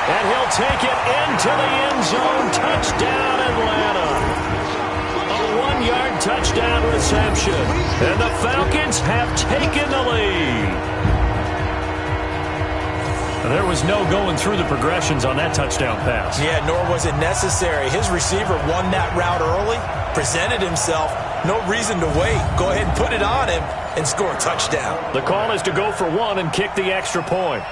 And he'll take it into the end zone. Touchdown, Atlanta. A 1-yard touchdown reception. And the Falcons have taken the lead. There was no going through the progressions on that touchdown pass. Yeah, nor was it necessary. His receiver won that route early, presented himself. No reason to wait. Go ahead and put it on him and score a touchdown. The call is to go for 1 and kick the extra point.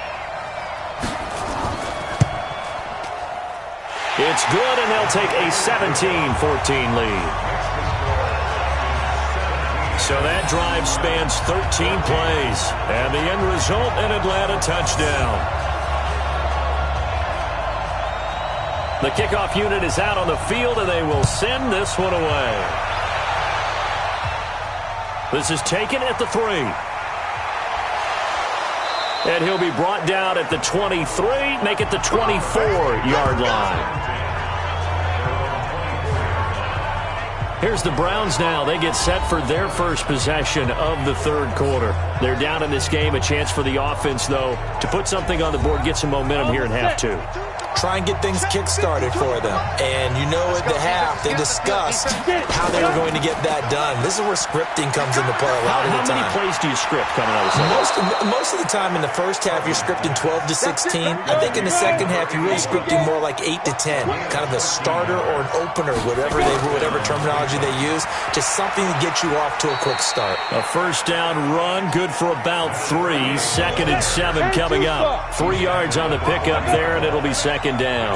It's good, and they'll take a 17-14 lead. So that drive spans 13 plays, and the end result, an Atlanta touchdown. The kickoff unit is out on the field, and they will send this one away. This is taken at the 3. And he'll be brought down at the 23, make it the 24-yard line. Here's the Browns now. They get set for their first possession of the third quarter. They're down in this game. A chance for the offense, though, to put something on the board, get some momentum here in half 2. try and get things kick-started for them. And you know at the half, they discussed how they were going to get that done. This is where scripting comes into play a lot of the time. How many plays do you script coming out of the second? Most of the time in the first half, you're scripting 12 to 16. I think in the second half, you're really scripting more like 8 to 10. Kind of a starter or an opener, whatever terminology they use. Just something to get you off to a quick start. A first down run, good for about 3. 2nd and 7 coming up. 3 yards on the pickup there, and it'll be second down.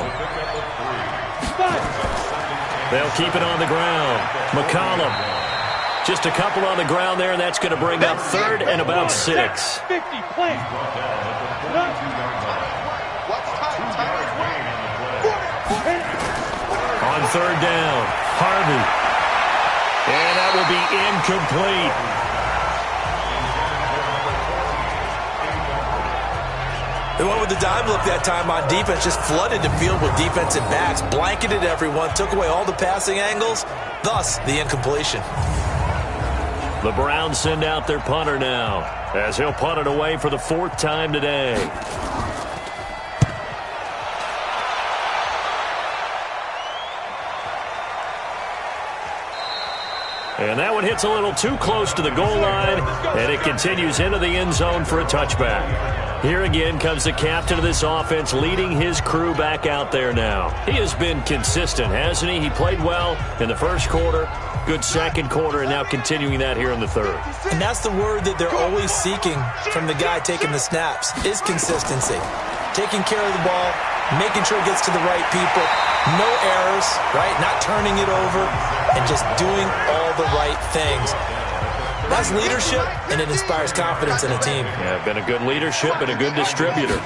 They'll keep it on the ground. McCollum. Just a couple on the ground there, and that's going to bring up 3rd and about 6. 50, plant. On 3rd down, Harvey. And that will be incomplete. They went with the dime look that time on defense, just flooded the field with defensive backs, blanketed everyone, took away all the passing angles, thus the incompletion. The Browns send out their punter now, as he'll punt it away for the 4th time today. And that one hits a little too close to the goal line, and it continues into the end zone for a touchback. Here again comes the captain of this offense, leading his crew back out there now. He has been consistent, hasn't he? He played well in the first quarter, good second quarter, and now continuing that here in the third. And that's the word that they're always seeking from the guy taking the snaps, is consistency. Taking care of the ball, making sure it gets to the right people, no errors, right? Not turning it over, and just doing all the right things. That's leadership, and it inspires confidence in a team. Yeah, been a good leadership and a good distributor.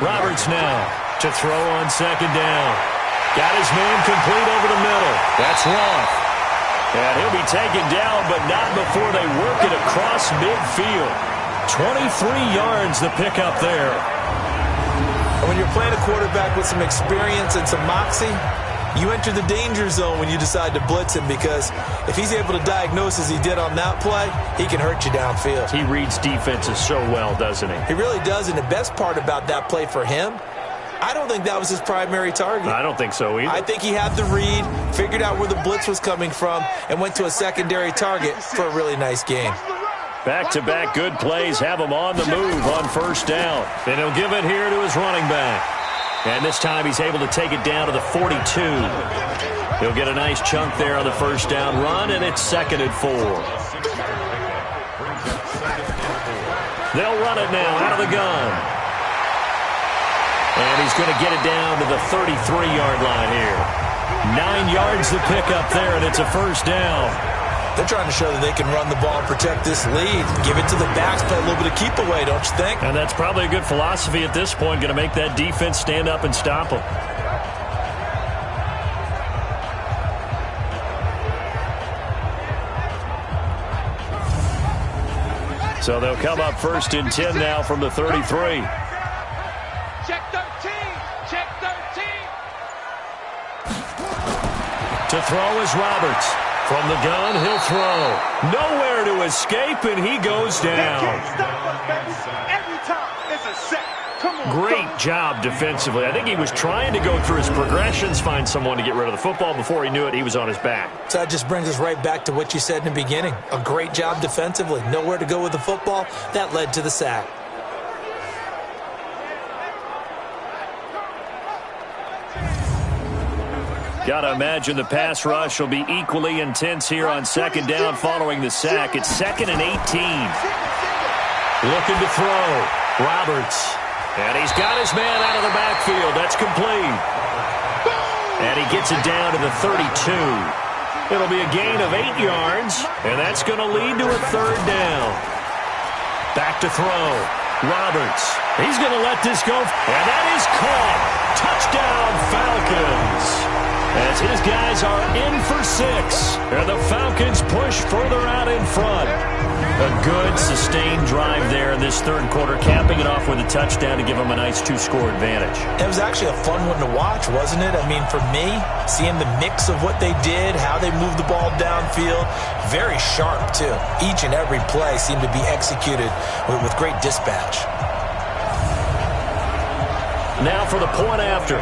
Roberts now to throw on 2nd down. Got his man complete over the middle. That's Roth. And he'll be taken down, but not before they work it across midfield. 23 yards the pickup there. When you're playing a quarterback with some experience and some moxie, you enter the danger zone when you decide to blitz him, because if he's able to diagnose as he did on that play, he can hurt you downfield. He reads defenses so well, doesn't he? He really does, and the best part about that play for him, I don't think that was his primary target. I don't think so either. I think he had the read, figured out where the blitz was coming from, and went to a secondary target for a really nice gain. Back-to-back good plays have him on the move on 1st down. And he'll give it here to his running back. And this time he's able to take it down to the 42. He'll get a nice chunk there on the 1st down run, and it's 2nd and 4. They'll run it now out of the gun. And he's going to get it down to the 33-yard line here. 9 yards to pick up there, and it's a 1st down. They're trying to show that they can run the ball and protect this lead. Give it to the backs, play a little bit of keep away, don't you think? And that's probably a good philosophy at this point, going to make that defense stand up and stop them. So they'll come up 1st and 10 now from the 33. Check 13. Check 13. To throw is Roberts. From the gun, he'll throw. Nowhere to escape, and he goes down. Every time it's a set. Come on. Great job defensively. I think he was trying to go through his progressions, find someone to get rid of the football. Before he knew it, he was on his back. So that just brings us right back to what you said in the beginning. A great job defensively. Nowhere to go with the football. That led to the sack. Got to imagine the pass rush will be equally intense here on 2nd down following the sack. It's 2nd and 18. Looking to throw. Roberts. And he's got his man out of the backfield. That's complete. And he gets it down to the 32. It'll be a gain of 8 yards, and that's going to lead to a 3rd down. Back to throw. Roberts. He's going to let this go. And that is caught. Touchdown, Falcons. As his guys are in for 6. And the Falcons push further out in front. A good, sustained drive there in this 3rd quarter, capping it off with a touchdown to give them a nice 2-score advantage. It was actually a fun one to watch, wasn't it? I mean, for me, seeing the mix of what they did, how they moved the ball downfield, very sharp, too. Each and every play seemed to be executed with great dispatch. now for the point after.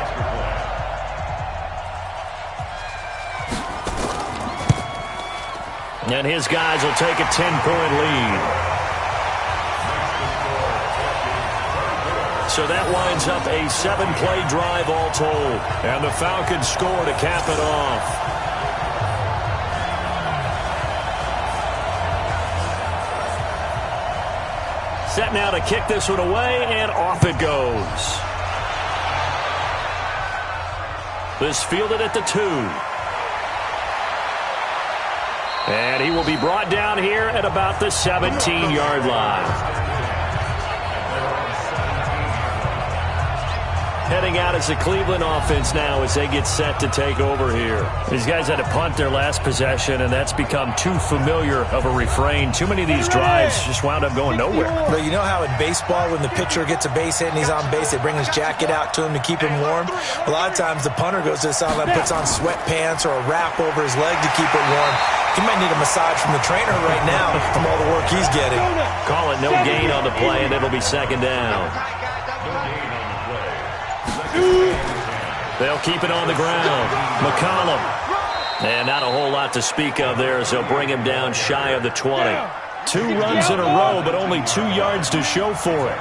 And his guys will take a 10-point lead. So that winds up a 7-play drive all told. And the Falcons score to cap it off. Set now to kick this one away, and off it goes. This fielded at the 2. And he will be brought down here at about the 17-yard line. Heading out as the Cleveland offense now as they get set to take over here. These guys had to punt their last possession, and that's become too familiar of a refrain. Too many of these drives just wound up going nowhere. But you know how in baseball, when the pitcher gets a base hit and he's on base, they bring his jacket out to him to keep him warm? A lot of times the punter goes to the sideline, puts on sweatpants or a wrap over his leg to keep it warm. He might need a massage from the trainer right now from all the work he's getting. Call it no gain on the play, and it'll be second down. They'll keep it on the ground. McCollum. And not a whole lot to speak of there as they'll bring him down shy of the 20. 2 runs in a row, but only 2 yards to show for it.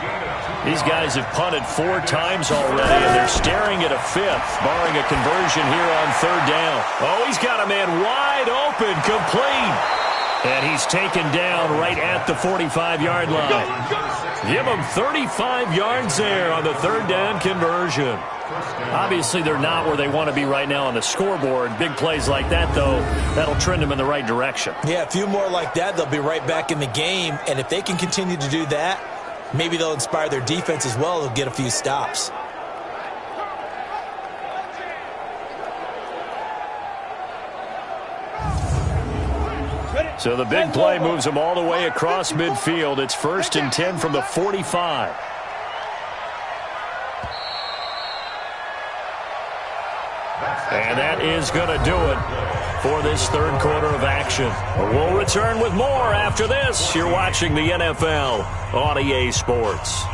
These guys have punted 4 times already, and they're staring at a 5th, barring a conversion here on 3rd down. Oh, he's got a man wide open, complete. And he's taken down right at the 45-yard line. Give him 35 yards there on the 3rd down conversion. Obviously, they're not where they want to be right now on the scoreboard. Big plays like that, though, that'll trend them in the right direction. Yeah, a few more like that, they'll be right back in the game. And if they can continue to do that, maybe they'll inspire their defense as well. They'll get a few stops. So the big play moves them all the way across midfield. It's 1st and 10 from the 45. And that is going to do it for this 3rd quarter of action. We'll return with more after this. You're watching the NFL on EA Sports. Here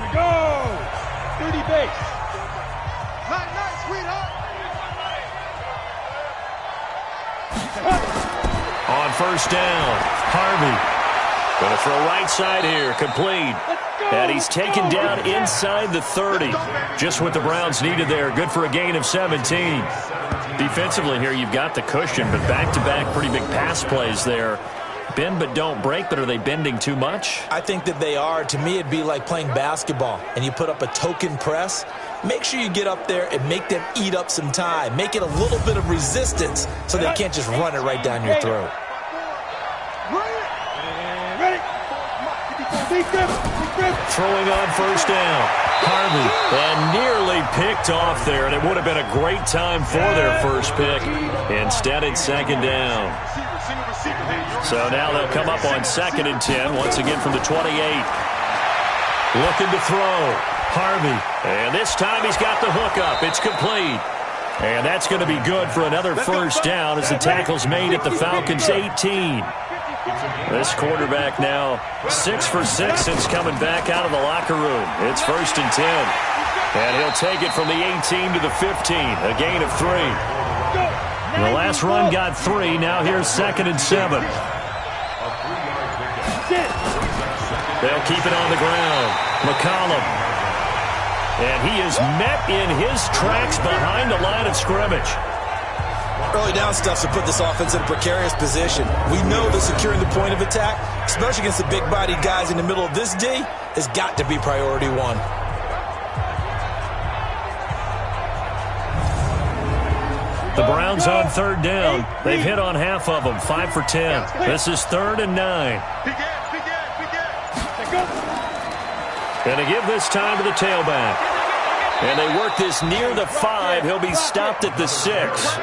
we go. 30 base. Night, sweetheart. On 1st down, Harvey. Going to throw right side here, complete. And he's taken down inside the 30. Just what the Browns needed there. Good for a gain of 17. Defensively here, you've got the cushion, but back-to-back pretty big pass plays there. Bend but don't break, but are they bending too much? I think that they are. To me, it'd be like playing basketball, and you put up a token press. Make sure you get up there and make them eat up some time. Make it a little bit of resistance so they can't just run it right down your throat. Throwing on 1st down. Harvey. And nearly picked off there, and it would have been a great time for their first pick. Instead, it's 2nd down. So now they'll come up on 2nd and 10, once again from the 28. Looking to throw. Harvey. And this time he's got the hook up. It's complete. And that's going to be good for another 1st down as the tackle's made at the Falcons' 18. This quarterback now 6 for 6 since coming back out of the locker room. It's 1st and 10. And he'll take it from the 18 to the 15. A gain of 3. The last run got 3. Now here's 2nd and 7. They'll keep it on the ground. McCollum. And he is met in his tracks behind the line of scrimmage. Early down stuff to put this offense in a precarious position. We know that securing the point of attack, especially against the big-bodied guys in the middle of this D, has got to be priority 1. The Browns on 3rd down. They've hit on half of them, 5 for 10. This is 3rd and 9. And to give this time to the tailback. And they work this near the 5. He'll be stopped at the 6.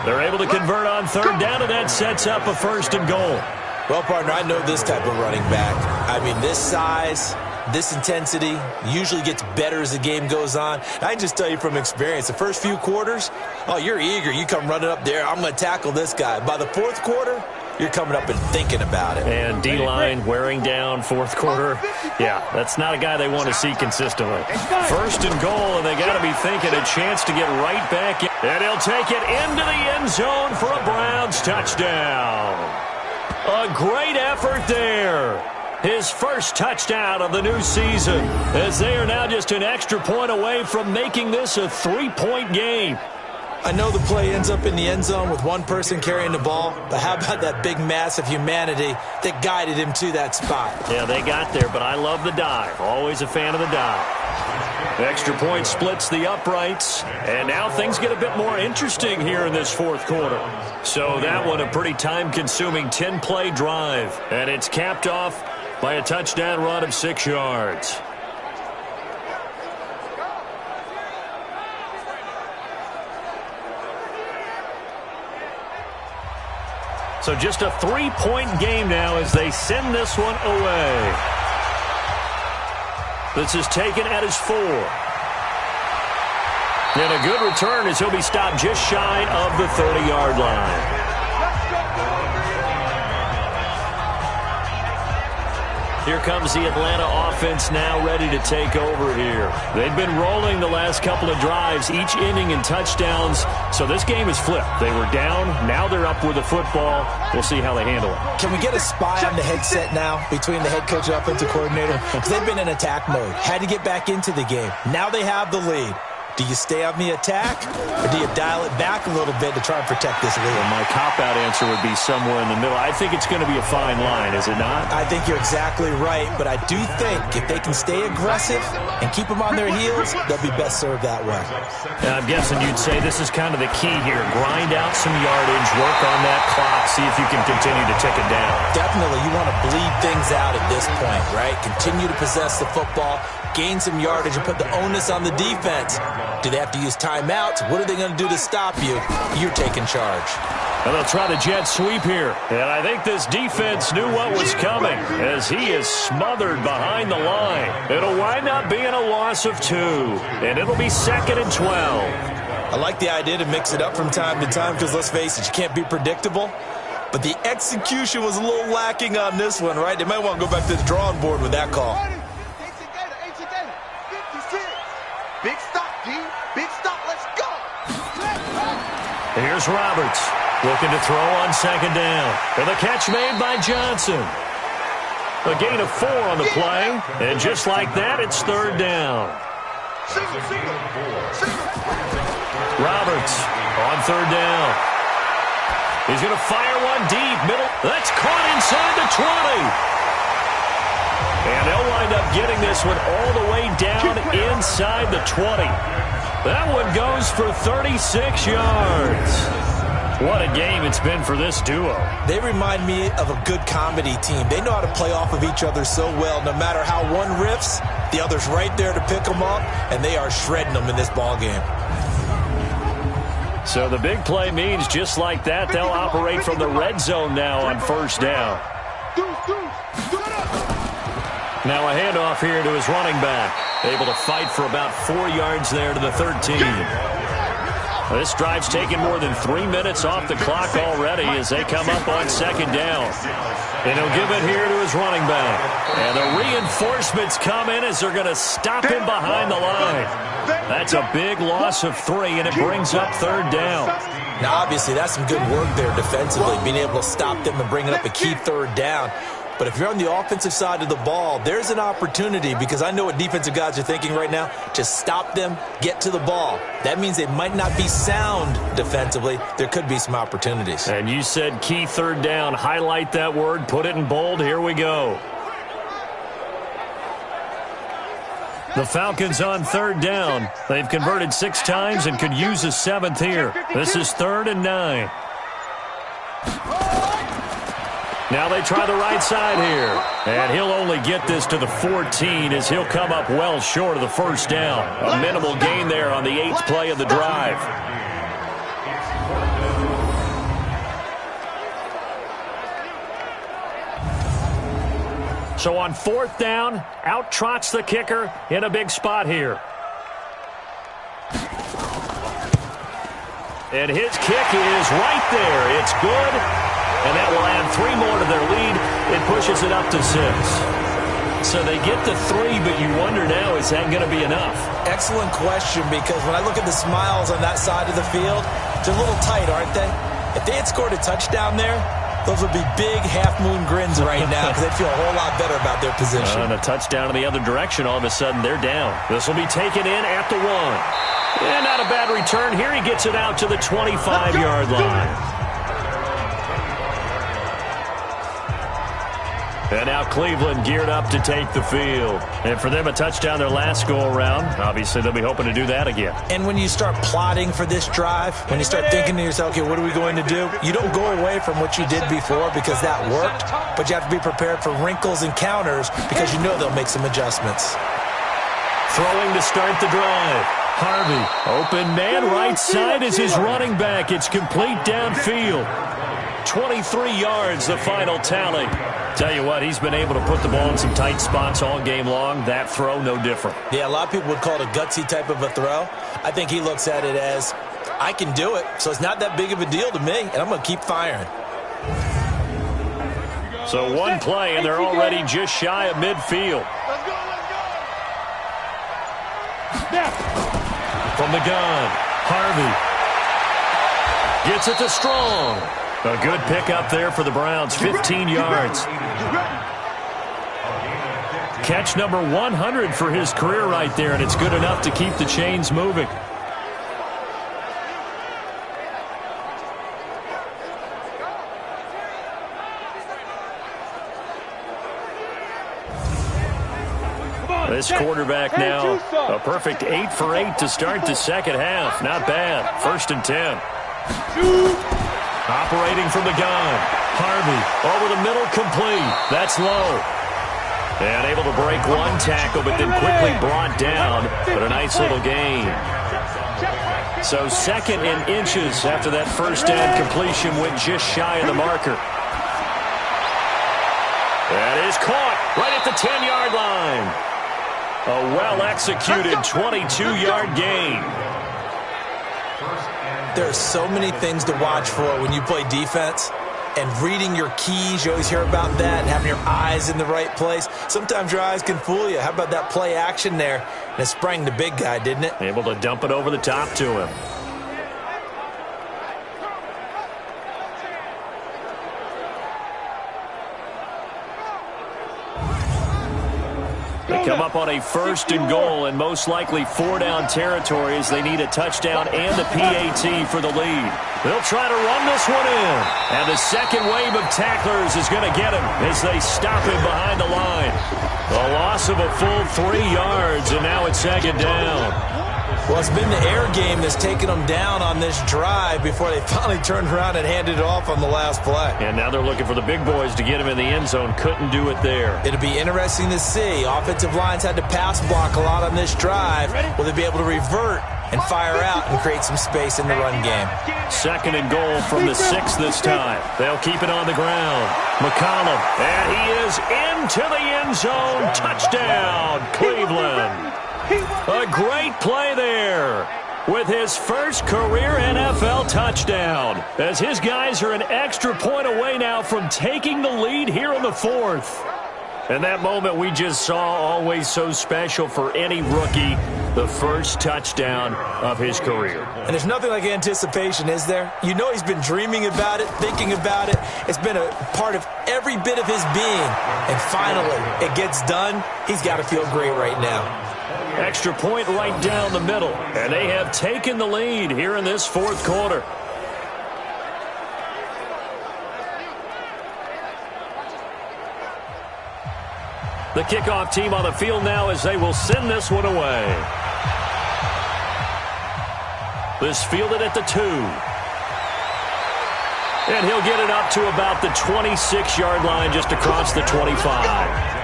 They're able to convert on 3rd down, and that sets up a 1st and goal. Well, partner, I know this type of running back. I mean, this size, this intensity usually gets better as the game goes on. I can just tell you from experience, the first few quarters, oh, you're eager. You come running up there, I'm going to tackle this guy. By the 4th quarter, you're coming up and thinking about it. And D-line wearing down fourth quarter. Yeah, that's not a guy they want to see consistently. First and goal, and they got to be thinking a chance to get right back in. And he'll take it into the end zone for a Browns touchdown. A great effort there. His first touchdown of the new season, as they are now just an extra point away from making this a 3-point game. I know the play ends up in the end zone with one person carrying the ball, but how about that big mass of humanity that guided him to that spot? Yeah, they got there, but I love the dive. Always a fan of the dive. Extra point splits the uprights, and now things get a bit more interesting here in this fourth quarter. So that one, a pretty time-consuming 10-play drive, and it's capped off by a touchdown run of 6 yards. So just a 3-point game now as they send this one away. This is taken at his 4. And a good return as he'll be stopped just shy of the 30-yard line. Here comes the Atlanta offense now ready to take over here. They've been rolling the last couple of drives, each inning in touchdowns. So this game is flipped. They were down. Now they're up with the football. We'll see how they handle it. Can we get a spy on the headset now between the head coach and offensive coordinator? Because they've been in attack mode. Had to get back into the game. Now they have the lead. Do you stay on the attack, or do you dial it back a little bit to try and protect this lead? Well, my cop-out answer would be somewhere in the middle. I think it's going to be a fine line, is it not? I think you're exactly right, but I do think if they can stay aggressive and keep them on their heels, they'll be best served that way. I'm guessing you'd say this is kind of the key here. Grind out some yardage, work on that clock, see if you can continue to tick it down. Definitely, you want to bleed things out at this point, right? Continue to possess the football, gain some yardage, and put the onus on the defense. Do they have to use timeouts? What are they going to do to stop you? You're taking charge. And they'll try the jet sweep here. And I think this defense knew what was coming as he is smothered behind the line. It'll wind up being a loss of 2. And it'll be 2nd and 12. I like the idea to mix it up from time to time because, let's face it, you can't be predictable. But the execution was a little lacking on this one, right? They might want to go back to the drawing board with that call. Big stop, D. Big stop. Let's go. Here's Roberts looking to throw on 2nd down. And the catch made by Johnson. A gain of 4 on the play. And just like that, it's 3rd down. Roberts on 3rd down. He's going to fire one deep. Middle. That's caught inside the 20. And they'll wind up getting this one all the way down inside the 20. That one goes for 36 yards. What a game it's been for this duo. They remind me of a good comedy team. They know how to play off of each other so well. No matter how one riffs, the other's right there to pick them up, and they are shredding them in this ball game. So the big play means just like that, they'll operate from the red zone now on 1st down. Now a handoff here to his running back. Able to fight for about 4 yards there to the 13. This drive's taken more than 3 minutes off the clock already as they come up on 2nd down. And he'll give it here to his running back. And the reinforcements come in as they're going to stop him behind the line. That's a big loss of 3, and it brings up 3rd down. Now, obviously, that's some good work there defensively, being able to stop them and bring it up a key 3rd down. But if you're on the offensive side of the ball, there's an opportunity because I know what defensive guys are thinking right now. Just stop them, get to the ball. That means they might not be sound defensively. There could be some opportunities. And you said key 3rd down. Highlight that word. Put it in bold. Here we go. The Falcons on 3rd down. They've converted 6 times and could use a 7th here. This is 3rd and 9. Now they try the right side here. And he'll only get this to the 14 as he'll come up well short of the 1st down. A minimal gain there on the 8th play of the drive. So on 4th down, out trots the kicker in a big spot here. And his kick is right there. It's good. And that will add 3 more to their lead. It pushes it up to 6. So they get the 3, but you wonder now, is that going to be enough? Excellent question, because when I look at the smiles on that side of the field, they're a little tight, aren't they? If they had scored a touchdown there, those would be big half-moon grins right now because they'd feel a whole lot better about their position. And a touchdown in the other direction, all of a sudden they're down. This will be taken in at the 1. And not a bad return. Here he gets it out to the 25-yard line. And now Cleveland geared up to take the field. And for them, a touchdown their last go-around. Obviously, they'll be hoping to do that again. And when you start plotting for this drive, when you start thinking to yourself, okay, what are we going to do? You don't go away from what you did before because that worked, but you have to be prepared for wrinkles and counters because you know they'll make some adjustments. Throwing to start the drive. Harvey, open man, right side is his running back. It's complete downfield. 23 yards, the final tally. Tell you what, he's been able to put the ball in some tight spots all game long. That throw, no different. Yeah, a lot of people would call it a gutsy type of a throw. I think he looks at it as, I can do it, so it's not that big of a deal to me, and I'm going to keep firing. So one play, and they're already just shy of midfield. From the gun, Harvey gets it to Strong. A good pickup there for the Browns, 15 yards. Catch number 100 for his career right there, and it's good enough to keep the chains moving. This quarterback now, a perfect 8 for 8 to start the second half. Not bad. 1st and 10. Operating from the gun. Harvey over the middle, complete. That's low. And able to break one tackle, but then quickly brought down. But a nice little gain. So 2nd and inches after that first down completion went just shy of the marker. That is caught right at the 10-yard line. A well-executed 22-yard gain. There are so many things to watch for when you play defense. And reading your keys, you always hear about that, and having your eyes in the right place. Sometimes your eyes can fool you. How about that play action there? And it sprang the big guy, didn't it? Able to dump it over the top to him. They come up on a 1st and goal, and most likely 4-down territory as they need a touchdown and the PAT for the lead. They'll try to run this one in. And the second wave of tacklers is going to get him as they stop him behind the line. A loss of a full 3 yards, and now it's 2nd down. Well, it's been the air game that's taken them down on this drive before they finally turned around and handed it off on the last play. And now they're looking for the big boys to get him in the end zone. Couldn't do it there. It'll be interesting to see. Offensive lines had to pass block a lot on this drive. Will they be able to revert and fire out and create some space in the run game? 2nd and goal from the 6 this time. They'll keep it on the ground. McCollum, and he is into the end zone. Touchdown, Cleveland. A great play there with his first career NFL touchdown, as his guys are an extra point away now from taking the lead here in the 4th. And that moment we just saw, always so special for any rookie, the first touchdown of his career. And there's nothing like anticipation, is there? You know he's been dreaming about it, thinking about it. It's been a part of every bit of his being. And finally, it gets done. He's got to feel great right now. Extra point right down the middle. And they have taken the lead here in this 4th quarter. The kickoff team on the field now as they will send this one away. This fielded at the 2. And he'll get it up to about the 26-yard line, just across the 25.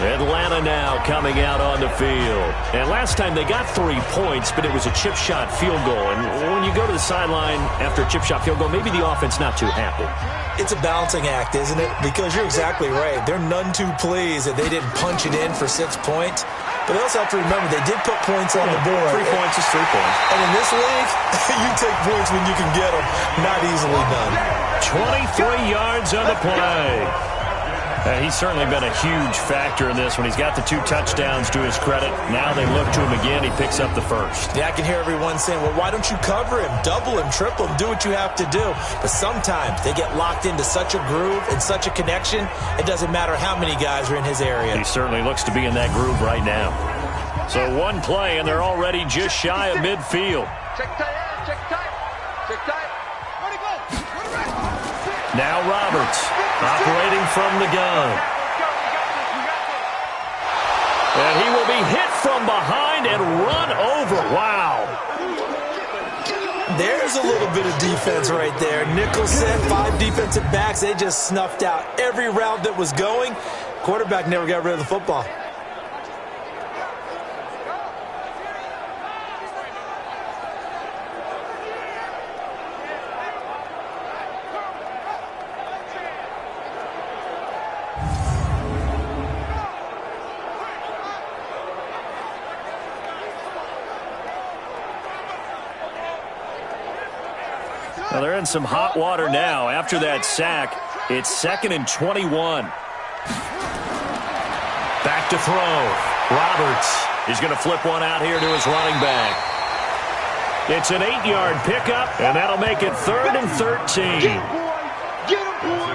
Atlanta now coming out on the field. And last time they got 3 points, but it was a chip shot field goal. And when you go to the sideline after a chip shot field goal, maybe the offense not too happy. It's a balancing act, isn't it? Because you're exactly right. They're none too pleased that they didn't punch it in for 6 points. But they also have to remember they did put points on the board. 3 points is 3 points. And in this league, you take points when you can get them. Not easily done. 23 yards on the play. He's certainly been a huge factor in this one. He's got the 2 touchdowns to his credit. Now they look to him again. He picks up the first. Yeah, I can hear everyone saying, well, why don't you cover him, double him, triple him, do what you have to do. But sometimes they get locked into such a groove and such a connection, it doesn't matter how many guys are in his area. He certainly looks to be in that groove right now. So 1 play, and they're already just shy of midfield. Check tight, check tight, check tight. Where'd he go? Now Roberts operating from the gun. And he will be hit from behind and run over. Wow. There's a little bit of defense right there. Nickel set, 5 defensive backs. They just snuffed out every route that was going. Quarterback never got rid of the football. Well, they're in some hot water now. After that sack, it's 2nd and 21. Back to throw. Roberts is going to flip one out here to his running back. It's an 8-yard pickup, and that'll make it 3rd and 13.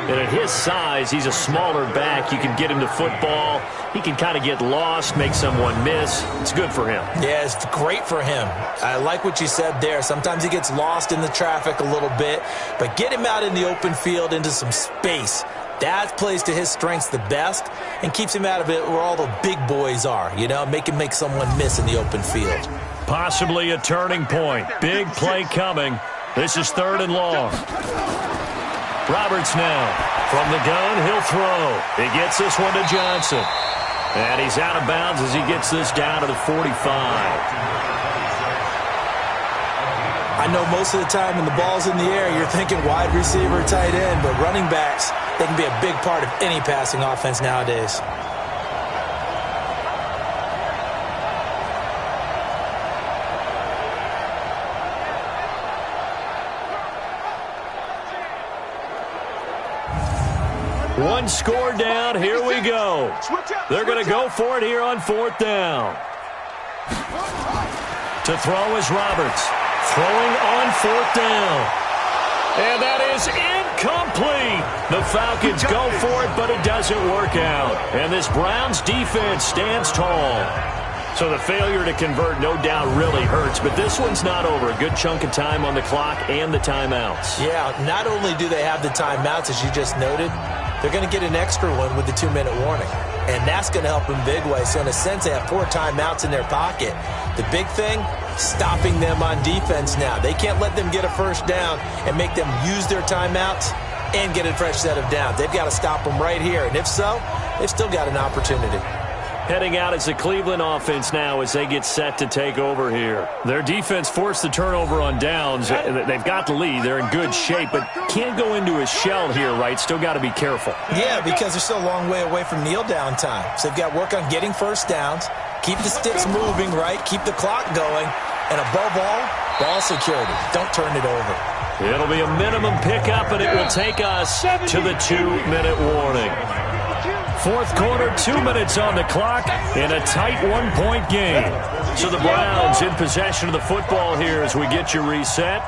And at his size, he's a smaller back. You can get him to football. He can kind of get lost, make someone miss. It's good for him. Yeah, it's great for him. I like what you said there. Sometimes he gets lost in the traffic a little bit, but get him out in the open field into some space. That plays to his strengths the best and keeps him out of it where all the big boys are, you know, make him make someone miss in the open field. Possibly a turning point. Big play coming. This is 3rd and long. Roberts now. From the gun, he'll throw. He gets this one to Johnson. And he's out of bounds as he gets this down to the 45. I know most of the time when the ball's in the air, you're thinking wide receiver, tight end, but running backs, they can be a big part of any passing offense nowadays. One score down. Here we go. They're going to go for it here on 4th down. To throw is Roberts. Throwing on 4th down. And that is incomplete. The Falcons go for it, but it doesn't work out. And this Browns defense stands tall. So the failure to convert no doubt really hurts, but this one's not over. A good chunk of time on the clock and the timeouts. Yeah, not only do they have the timeouts, as you just noted, they're going to get an extra one with the 2-minute warning. And that's going to help them big way. So in a sense, they have 4 timeouts in their pocket. The big thing, stopping them on defense now. They can't let them get a first down and make them use their timeouts and get a fresh set of downs. They've got to stop them right here. And if so, they've still got an opportunity. Heading out as the Cleveland offense now as they get set to take over here. Their defense forced the turnover on downs. They've got the lead. They're in good shape, but can't go into a shell here, right? Still got to be careful. Yeah, because they're still a long way away from kneel down time. So they've got to work on getting first downs, keep the sticks moving, right? Keep the clock going, and above all, ball security. Don't turn it over. It'll be a minimum pickup, and it will take us to the 2-minute warning. 4th quarter, 2 minutes on the clock in a tight 1-point game. So the Browns in possession of the football here as we get you reset.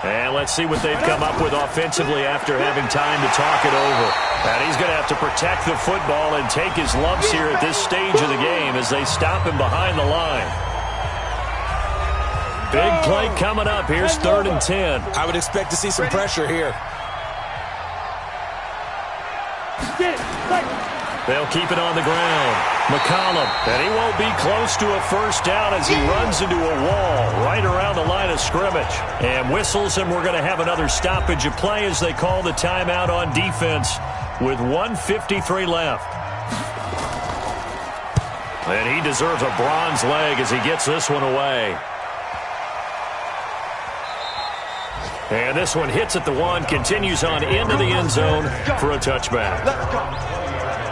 And let's see what they've come up with offensively after having time to talk it over. And he's going to have to protect the football and take his lumps here at this stage of the game as they stop him behind the line. Big play coming up. Here's 3rd and 10. I would expect to see some pressure here. They'll keep it on the ground. McCollum, and he won't be close to a first down as he runs into a wall right around the line of scrimmage. And whistles, and we're going to have another stoppage of play as they call the timeout on defense with 1:53 left. And he deserves a bronze leg as he gets this one away. And this one hits at the 1, continues on into the end zone for a touchback.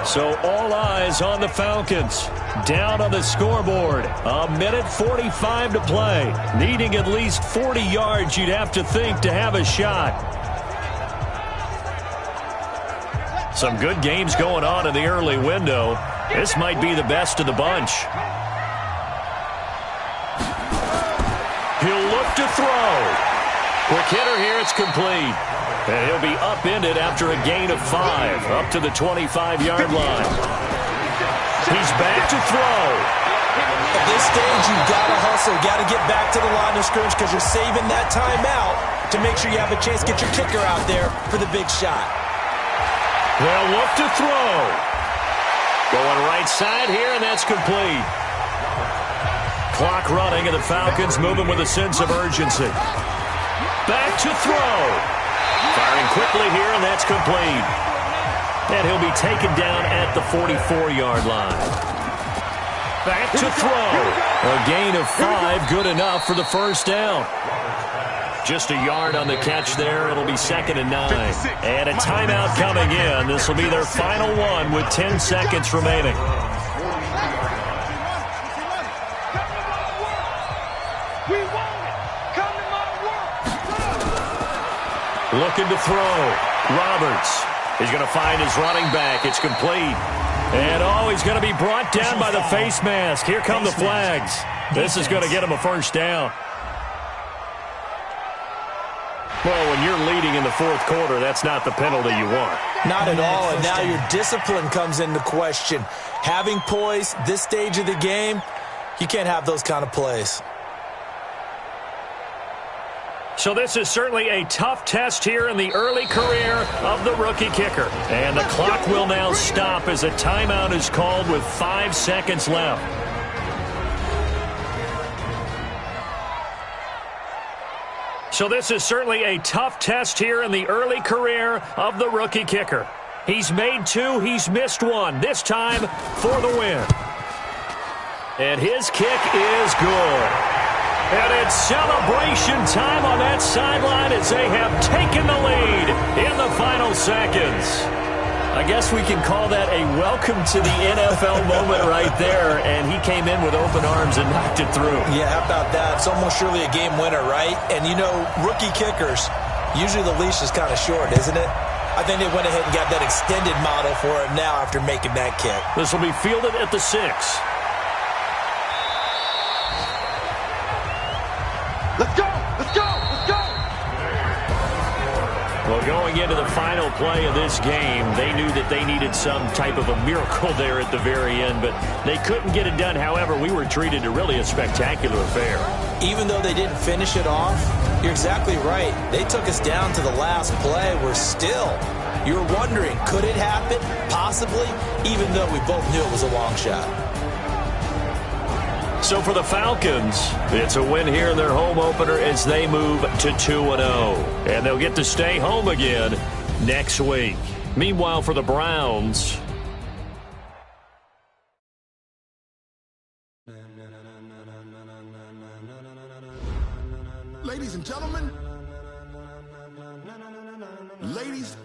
So all eyes on the Falcons. Down on the scoreboard. 1:45 to play. Needing at least 40 yards, you'd have to think, to have a shot. Some good games going on in the early window. This might be the best of the bunch. He'll look to throw. Quick hitter here, it's complete. And he'll be upended after a gain of 5, up to the 25-yard line. He's back to throw. At this stage, you've got to hustle. You've got to get back to the line of scrimmage because you're saving that timeout to make sure you have a chance to get your kicker out there for the big shot. They'll look to throw. Going right side here, and that's complete. Clock running, and the Falcons moving with a sense of urgency. Back to throw. Firing quickly here, and that's complete. And he'll be taken down at the 44-yard line. Back to throw. A gain of 5, good enough for the first down. Just a yard on the catch there. It'll be 2nd and 9. And a timeout coming in. This will be their final one with 10 seconds remaining. Looking to throw. Roberts. He's going to find his running back. It's complete. And, he's going to be brought down by the face mask. Here come the flags. This is going to get him a first down. Well, when you're leading in the fourth quarter, that's not the penalty you want. Not at all, and now your discipline comes into question. Having poise this stage of the game, you can't have those kind of plays. So this is certainly a tough test here in the early career of the rookie kicker. And the clock will now stop as a timeout is called with 5 seconds left. So this is certainly a tough test here in the early career of the rookie kicker. He's made 2, he's missed 1, this time for the win. And his kick is good. And it's celebration time on that sideline as they have taken the lead in the final seconds. I guess we can call that a welcome to the NFL moment right there, and he came in with open arms and knocked it through. Yeah, how about that? It's almost surely a game winner, right? And, you know, rookie kickers, usually the leash is kind of short, isn't it? I think they went ahead and got that extended model for him now after making that kick. This will be fielded at the 6. Let's go! Let's go! Let's go! Well, going into the final play of this game, they knew that they needed some type of a miracle there at the very end, but they couldn't get it done. However, we were treated to really a spectacular affair. Even though they didn't finish it off, you're exactly right. They took us down to the last play. You're wondering, could it happen? Possibly, even though we both knew it was a long shot. So for the Falcons, it's a win here in their home opener as they move to 2-0. And they'll get to stay home again next week. Meanwhile, for the Browns, ladies and gentlemen, ladies